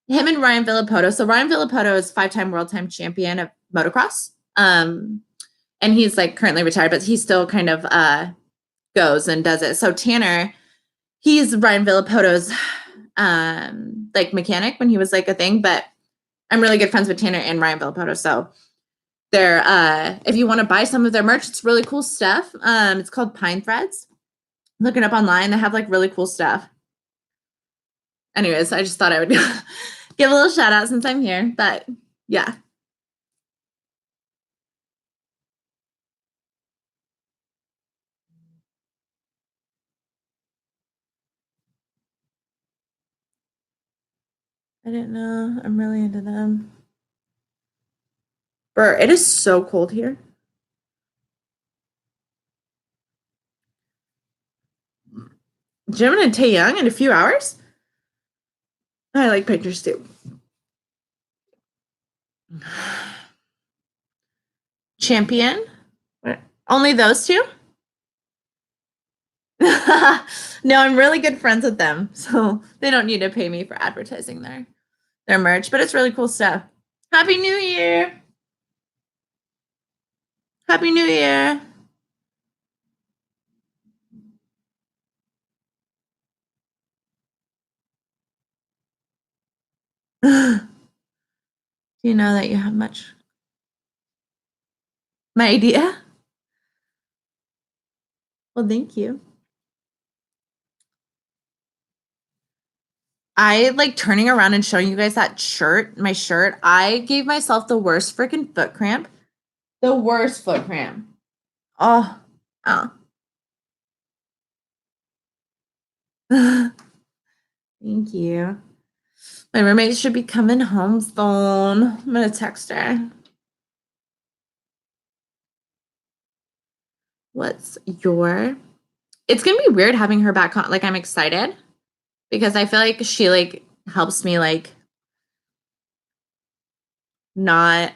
Him and Ryan Villapoto. So Ryan Villapoto is 5-time world time champion of motocross. And he's like currently retired, but he still kind of goes and does it. So Tanner, he's Ryan Villapoto's like mechanic when he was like a thing, but I'm really good friends with Tanner and Ryan Villapoto. So they're if you want to buy some of their merch, it's really cool stuff. It's called Pine Threads. Look it up online. They have like really cool stuff. Anyways, I just thought I would give a little shout out since I'm here. But yeah. I didn't know. I'm really into them. Burr, it is so cold here. Jimin and Taeyang in a few hours? I like pictures too. Champion? What? Only those two? No, I'm really good friends with them, so they don't need to pay me for advertising their merch, but it's really cool stuff. Happy New Year! Happy New Year! Do you know that you have much? My idea? Well, thank you. I like turning around and showing you guys that shirt, my shirt. I gave myself the worst freaking foot cramp. The worst foot cramp. Oh, oh. Thank you. My roommate should be coming home soon. I'm gonna text her. What's your It's gonna be weird having her back on. Like, I'm excited because I feel like she like helps me like not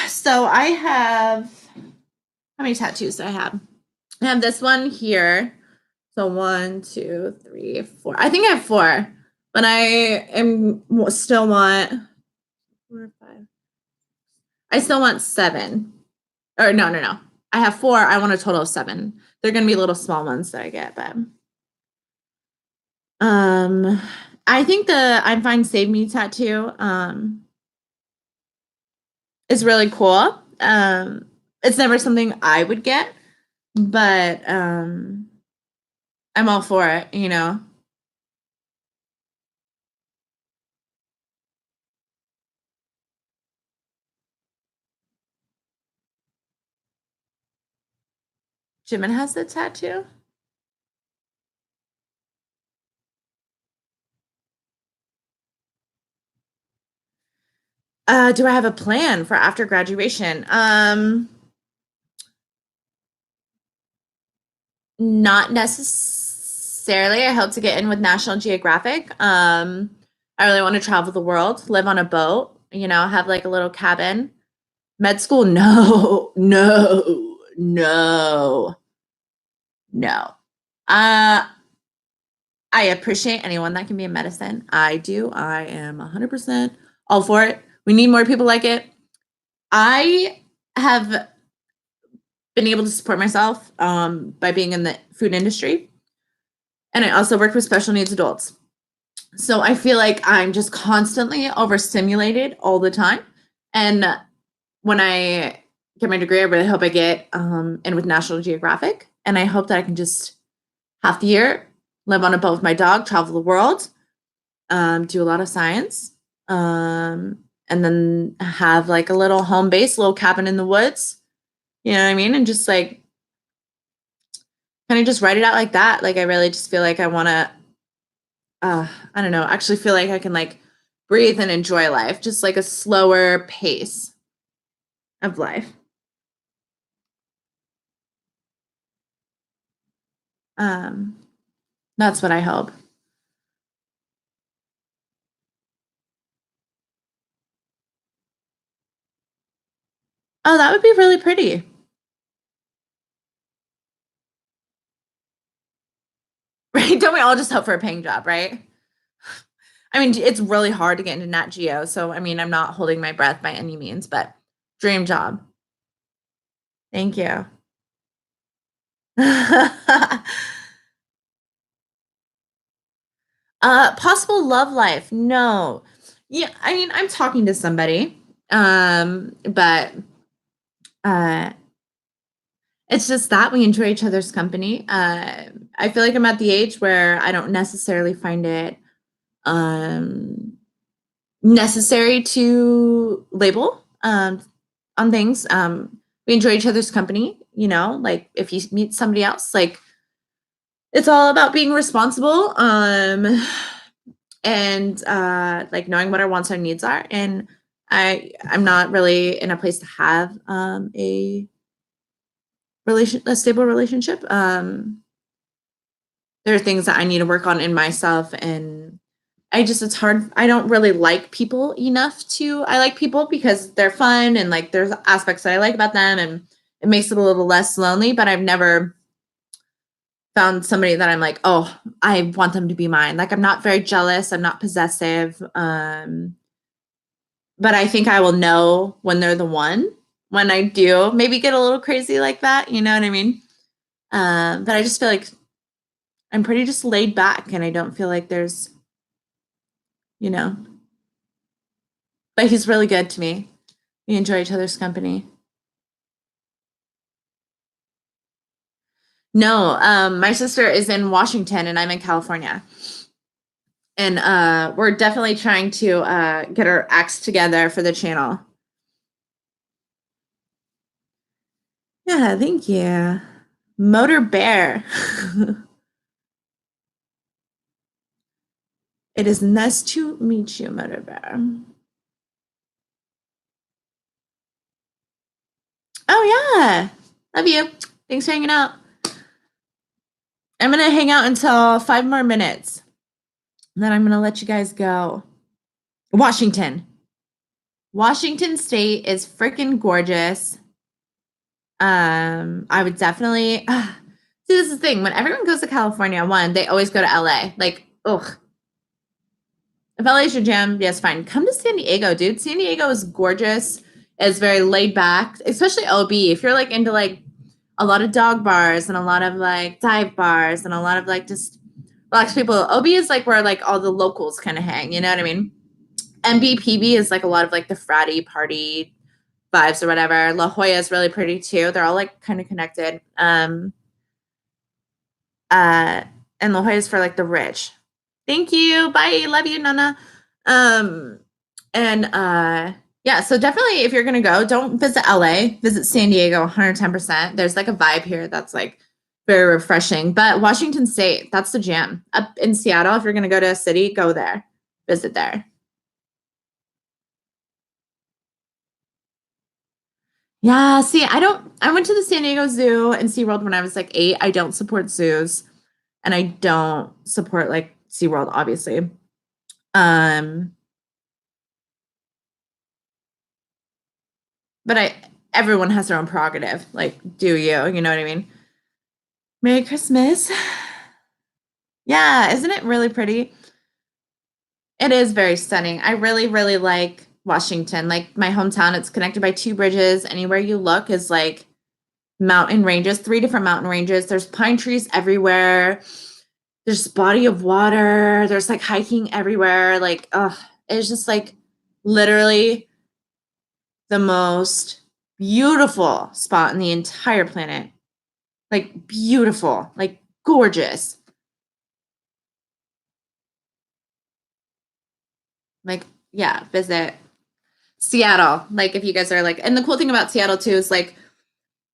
so I have how many tattoos do I have? I have this one here. So 1, 2, 3, 4. I think I have 4, but I am still want 4, 5. I still want 7. Or no, no, no. I have 4. I want a total of 7. They're gonna be little small ones that I get, but um, I think the I'm Fine Save Me tattoo is really cool. It's never something I would get, but I'm all for it, you know. Jimin has the tattoo. Do I have a plan for after graduation? Not necessarily. I hope to get in with National Geographic. I really want to travel the world, live on a boat, you know, have like a little cabin. Med school, no, no, no, no. Uh, I appreciate anyone that can be in medicine. I do. I am 100% all for it. We need more people like it. I have been able to support myself by being in the food industry. And I also work with special needs adults. So I feel like I'm just constantly overstimulated all the time. And when I get my degree, I really hope I get in with National Geographic. And I hope that I can just half the year live on a boat with my dog, travel the world, do a lot of science, and then have like a little home base, little cabin in the woods. You know what I mean? And just like kind of just write it out like that. Like I really just feel like I want to I don't know, actually feel like I can like breathe and enjoy life, just like a slower pace of life. Um, that's what I hope. Oh, that would be really pretty. Right? Don't we all just hope for a paying job, right? I mean, it's really hard to get into Nat Geo, so I mean, I'm not holding my breath by any means, but dream job. Thank you. Possible love life. No. Yeah, I mean, I'm talking to somebody. But uh it's just that we enjoy each other's company. I feel like I'm at the age where I don't necessarily find it um necessary to label on things. We enjoy each other's company, you know, like if you meet somebody else, like it's all about being responsible and like knowing what our wants and needs are. And I'm not really in a place to have a stable relationship. There are things that I need to work on in myself, and it's hard. I don't really like people enough to I like people because they're fun and like there's aspects that I like about them, and it makes it a little less lonely, but I've never found somebody that I'm like, "Oh, I want them to be mine." Like I'm not very jealous, I'm not possessive. But I think I will know when they're the one when I do maybe get a little crazy like that, you know what I mean? But I just feel like I'm pretty just laid back and I don't feel like there's, you know, but he's really good to me. We enjoy each other's company. No, my sister is in Washington and I'm in California. And we're definitely trying to get our acts together for the channel. Yeah, thank you. Motor Bear. It is nice to meet you, Motor Bear. Oh yeah. Love you. Thanks for hanging out. I'm gonna hang out until 5 more minutes. And then I'm gonna let you guys go. Washington. Washington State is freaking gorgeous. I would definitely see this is the thing. When everyone goes to California, one, they always go to LA. Like, ugh. If LA is your jam, yes, fine. Come to San Diego, dude. San Diego is gorgeous. It's very laid back, especially OB. If you're like into like a lot of dog bars and a lot of like dive bars and a lot of like just relaxed people. OB is like where like all the locals kind of hang, you know what I mean? MBPB is like a lot of like the fratty party vibes or whatever. La Jolla is really pretty too. They're all like kind of connected. Uh and La Jolla is for like the rich. Thank you. Bye. Love you, Nana. Um and yeah, so definitely if you're gonna go, don't visit LA, visit San Diego 110%. There's like a vibe here that's like very refreshing. But Washington State, that's the jam. Up in Seattle, if you're gonna go to a city, go there. Visit there. Yeah, see, I went to the San Diego Zoo and SeaWorld when I was like 8. I don't support zoos and I don't support like SeaWorld, obviously. Um, but everyone has their own prerogative. Like, do you? You know what I mean? Merry Christmas. Yeah, isn't it really pretty? It is very stunning. I really, really like Washington. Like my hometown, it's connected by 2 bridges. Anywhere you look is like mountain ranges, 3 different mountain ranges. There's pine trees everywhere. There's body of water. There's like hiking everywhere. Like, it's just like literally the most beautiful spot in the entire planet. Like beautiful, like gorgeous. Like, yeah, visit Seattle. Like if you guys are like, and the cool thing about Seattle too is like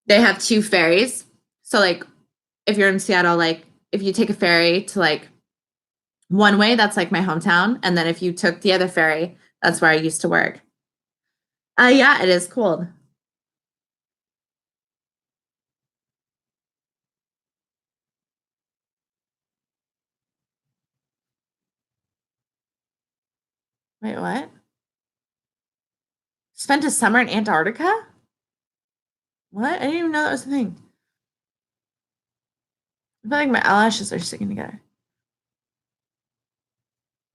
they have 2 ferries. So like if you're in Seattle, like if you take a ferry to like one way, that's like my hometown. And then if you took the other ferry, that's where I used to work. Yeah, it is cold. Wait, what? Spent a summer in Antarctica? What? I didn't even know that was a thing. I feel like my eyelashes are sticking together.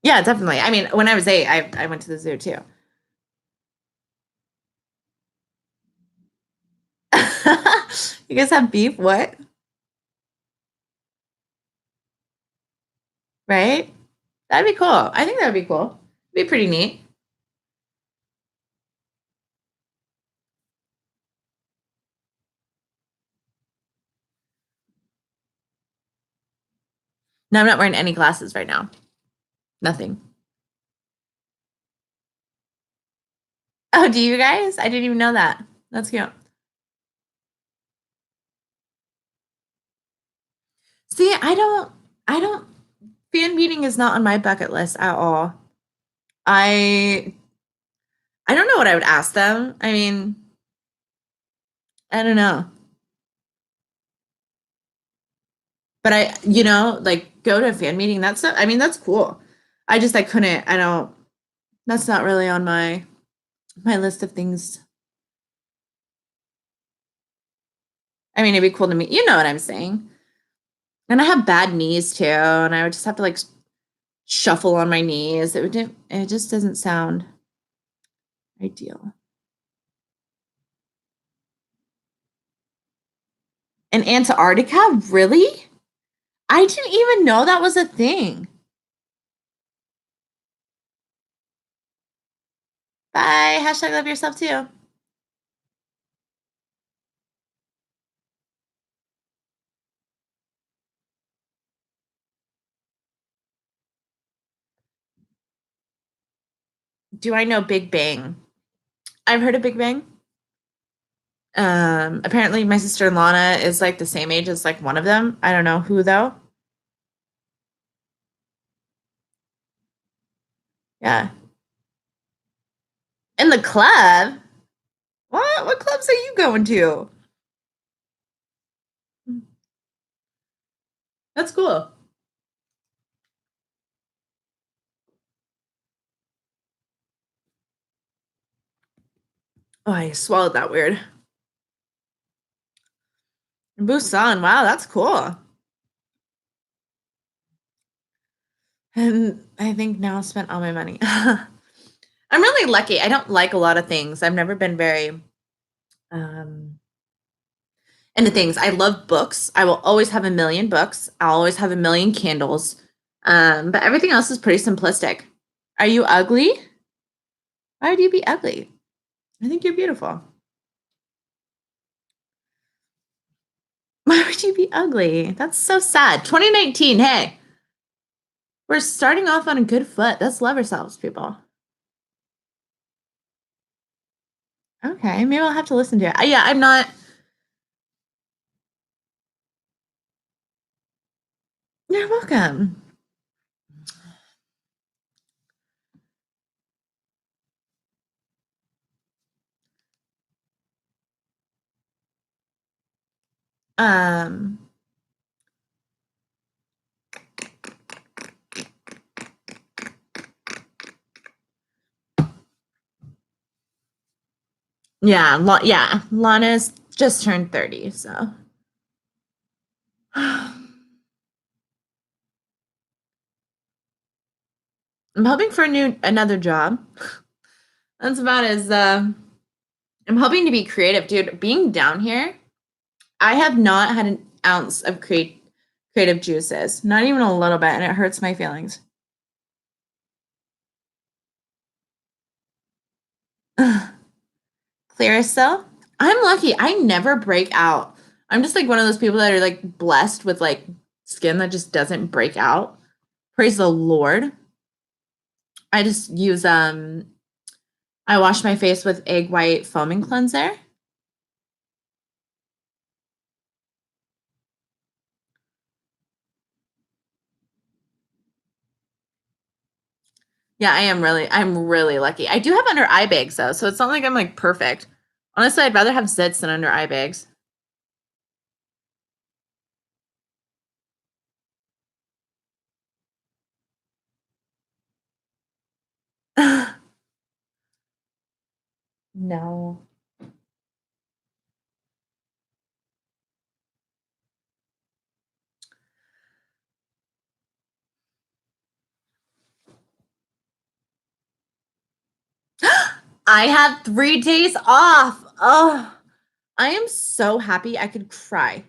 Yeah, definitely. I mean, when I was 8, I went to the zoo too. You guys have beef? What? Right? That'd be cool. I think that'd be cool. Be pretty neat. No, I'm not wearing any glasses right now. Nothing. Oh, do you guys? I didn't even know that. That's cute. See, I don't, fan meeting is not on my bucket list at all. I, I don't know what I would ask them. I mean, I don't know. But like go to a fan meeting. I mean, that's cool. I couldn't, I don't, that's not really on my list of things. I mean, it'd be cool to meet, you know what I'm saying? And I have bad knees too, and I would just have to like shuffle on my knees. It just doesn't sound ideal. In Antarctica? Really? I didn't even know that was a thing. Bye. Hashtag love yourself too. Do I know Big Bang? I've heard of Big Bang. Apparently my sister Lana is like the same age as like one of them. I don't know who though. Yeah. In the club? What? What clubs are you going to? That's cool. Oh, I swallowed that weird. Busan. Wow, that's cool. And I think now I spent all my money. I'm really lucky. I don't like a lot of things. I've never been very um into things. I love books. I will always have a million books. I'll always have a million candles. But everything else is pretty simplistic. Are you ugly? Why would you be ugly? I think you're beautiful. Why would you be ugly? That's so sad. 2019, hey, we're starting off on a good foot. Let's love ourselves, people. Okay, maybe I'll have to listen to it. Yeah, I'm not. You're welcome. Um, yeah, yeah, Lana's just turned 30, so. I'm hoping for another job. That's about as I'm hoping to be creative, dude. Being down here, I have not had an ounce of creative juices, not even a little bit, and it hurts my feelings. Clearasil. I'm lucky. I never break out. I'm just like one of those people that are like blessed with like skin that just doesn't break out. Praise the Lord. I just use I wash my face with egg white foaming cleanser. Yeah, I'm really lucky. I do have under eye bags though, so it's not like I'm like perfect. Honestly, I'd rather have zits than under eye bags. No. I had 3 days off. Oh, I am so happy I could cry.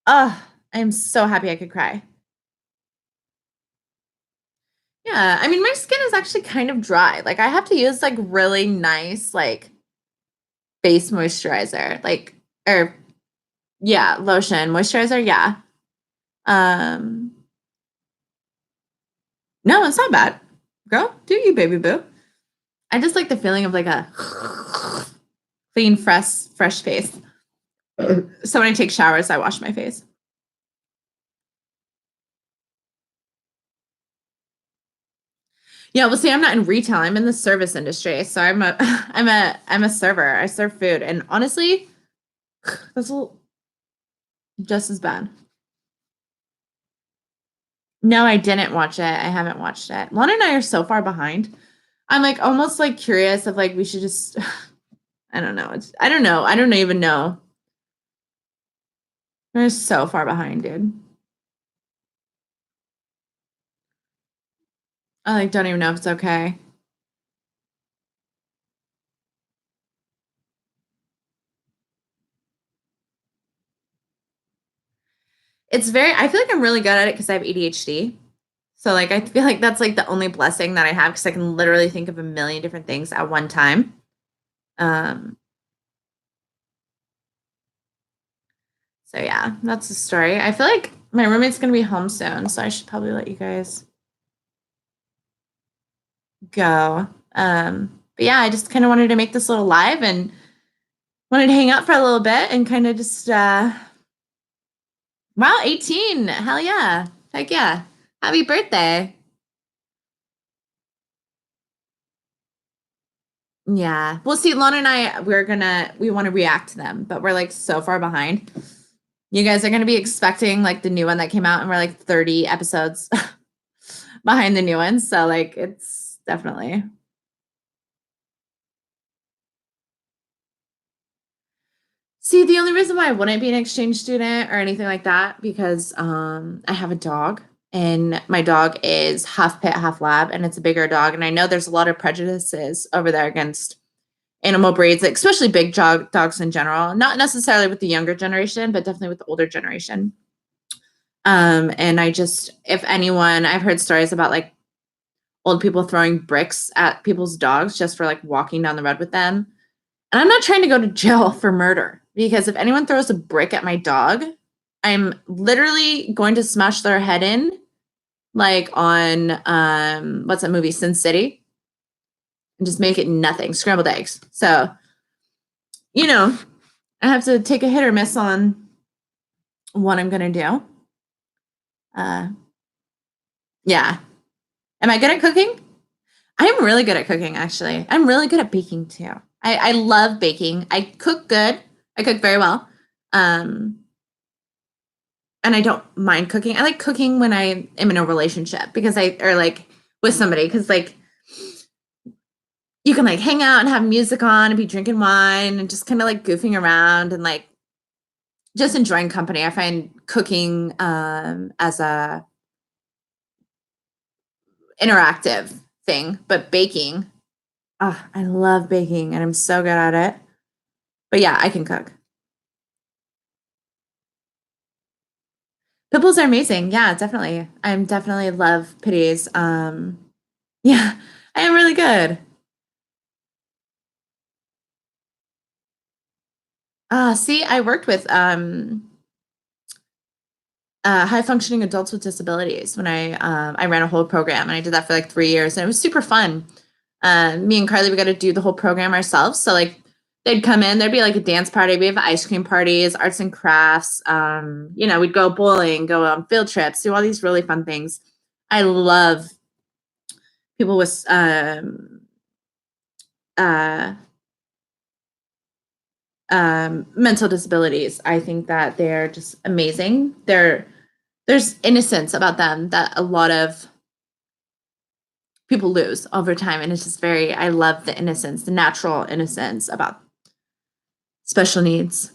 Oh, I am so happy I could cry. Yeah, I mean, my skin is actually kind of dry. Like, I have to use like really nice, like face moisturizer, like, or yeah, lotion, moisturizer. Yeah. Um, no, it's not bad. Girl, do you, baby boo? I just like the feeling of like a clean, fresh face. So when I take showers, I wash my face. Yeah, well, see, I'm not in retail. I'm in the service industry, so I'm a server. I serve food, and honestly, that's just as bad. No, I didn't watch it. I haven't watched it. Lana and I are so far behind. I'm like almost like curious if like we should just I don't know. I don't know. I don't even know. We're so far behind, dude. I like don't even know if it's okay. It's very I feel like I'm really good at it because I have ADHD. So like I feel like that's like the only blessing that I have because I can literally think of a million different things at one time. Um, so yeah, that's the story. I feel like my roommate's gonna be home soon, so I should probably let you guys go. But yeah, I just kind of wanted to make this little live and wanted to hang out for a little bit and kind of just, wow, 18. Hell yeah. Heck yeah. Happy birthday. Yeah. Well, see, Lana and I, we want to react to them, but we're like so far behind. You guys are going to be expecting like the new one that came out, and we're like 30 episodes behind the new one. So, like, it's definitely. See, the only reason why I wouldn't be an exchange student or anything like that, because I have a dog, and my dog is half pit, half lab, and it's a bigger dog. And I know there's a lot of prejudices over there against animal breeds, like, especially big dogs in general, not necessarily with the younger generation, but definitely with the older generation. And if anyone, I've heard stories about like old people throwing bricks at people's dogs just for like walking down the road with them. And I'm not trying to go to jail for murder, because if anyone throws a brick at my dog, I'm literally going to smash their head in, like on what's that movie, Sin City, and just make it nothing, scrambled eggs. So, I have to take a hit or miss on what I'm gonna do. Yeah. Am I good at cooking? I'm really good at cooking, actually. I'm really good at baking too. I love baking. I cook good. I cook very well. Um, and I don't mind cooking. I like cooking when I am in a relationship, or like with somebody, because like you can like hang out and have music on and be drinking wine and just kind of like goofing around and like just enjoying company. I find cooking as a interactive thing, but baking, oh, I love baking and I'm so good at it. But yeah, I can cook. Pickles are amazing. Yeah, definitely. I'm definitely love pitties. Yeah, I am really good. See, I worked with high functioning adults with disabilities when I ran a whole program, and I did that for like 3 years, and it was super fun. Me and Carly, we got to do the whole program ourselves. So like they'd come in, there'd be like a dance party, we have ice cream parties, arts and crafts. We'd go bowling, go on field trips, do all these really fun things. I love people with uh, mental disabilities. I think that they're just amazing. There's innocence about them that a lot of people lose over time, and it's just I love the innocence, the natural innocence about special needs.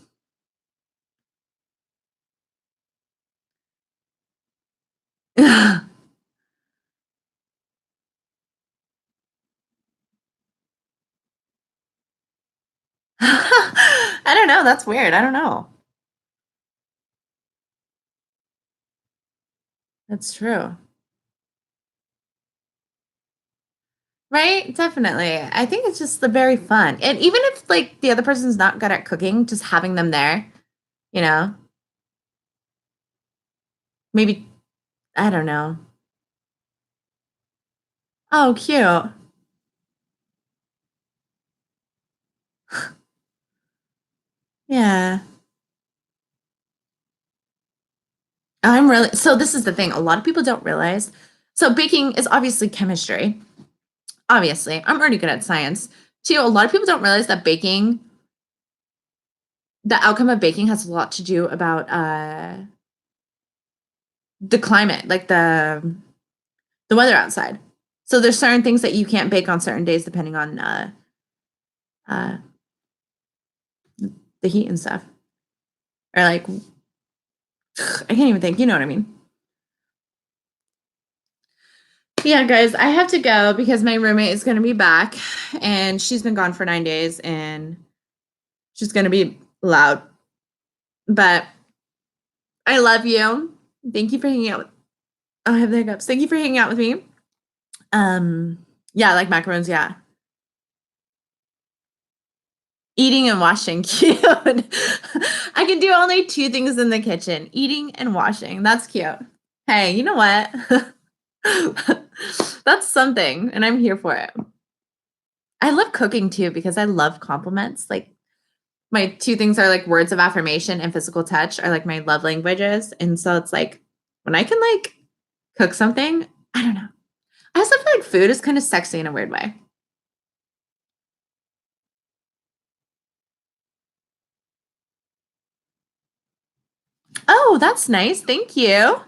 I don't know. That's weird. I don't know. That's true. Right? Definitely. I think it's just the very fun. And even if like the other person's not good at cooking, just having them there, you know, maybe, I don't know. Oh, cute. Yeah. So this is the thing. A lot of people don't realize. So baking is obviously chemistry. Obviously, I'm already good at science. Too, a lot of people don't realize that the outcome of baking has a lot to do about the climate, like the weather outside. So there's certain things that you can't bake on certain days depending on uh, the heat and stuff. Or like, I can't even think. You know what I mean? Yeah, guys, I have to go because my roommate is going to be back, and she's been gone for 9 days, and she's going to be loud. But I love you. Thank you for hanging out. Oh, I have the hiccups. Thank you for hanging out with me. Yeah, I like macarons. Yeah. Eating and washing. Cute. I can do only two things in the kitchen: eating and washing. That's cute. Hey, you know what? That's something, and I'm here for it. I love cooking too because I love compliments. Like, my two things are like words of affirmation and physical touch are like my love languages. And so it's like when I can like cook something, I don't know. I also feel like food is kind of sexy in a weird way. Oh, that's nice. Thank you.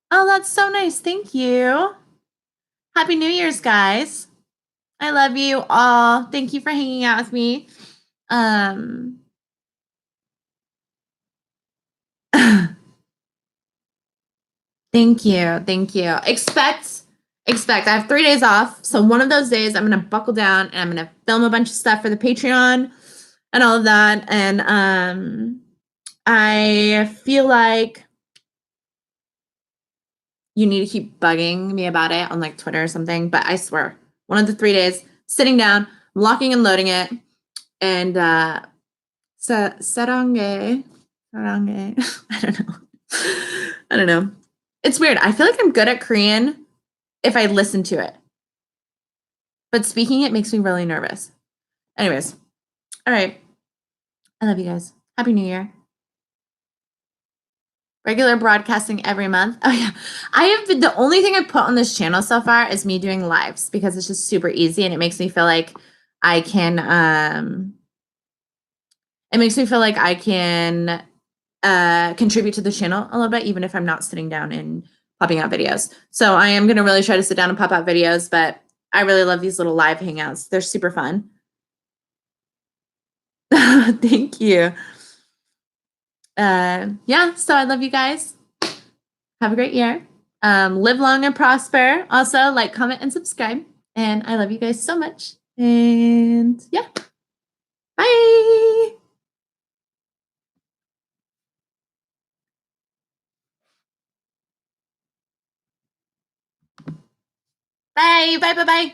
Oh, that's so nice. Thank you. Happy New Year's, guys. I love you all. Thank you for hanging out with me. Um Thank you. Thank you. Expect. I have 3 days off. So one of those days I'm going to buckle down and I'm going to film a bunch of stuff for the Patreon and all of that and I feel like you need to keep bugging me about it on like Twitter or something, but I swear, one of the 3 days sitting down, locking and loading it and sarange. I don't know. I don't know. It's weird. I feel like I'm good at Korean if I listen to it. But speaking it makes me really nervous. Anyways, all right. I love you guys. Happy New Year. Regular broadcasting every month. Oh yeah. I have been the only thing I put on this channel so far is me doing lives because it's just super easy and it makes me feel like I can it makes me feel like I can contribute to the channel a little bit, even if I'm not sitting down and popping out videos. So I am gonna really try to sit down and pop out videos, but I really love these little live hangouts. They're super fun. Thank you. Yeah, so I love you guys. Have a great year. Live long and prosper. Also, like, comment, and subscribe. And I love you guys so much. And yeah, bye. Bye, bye, bye, bye.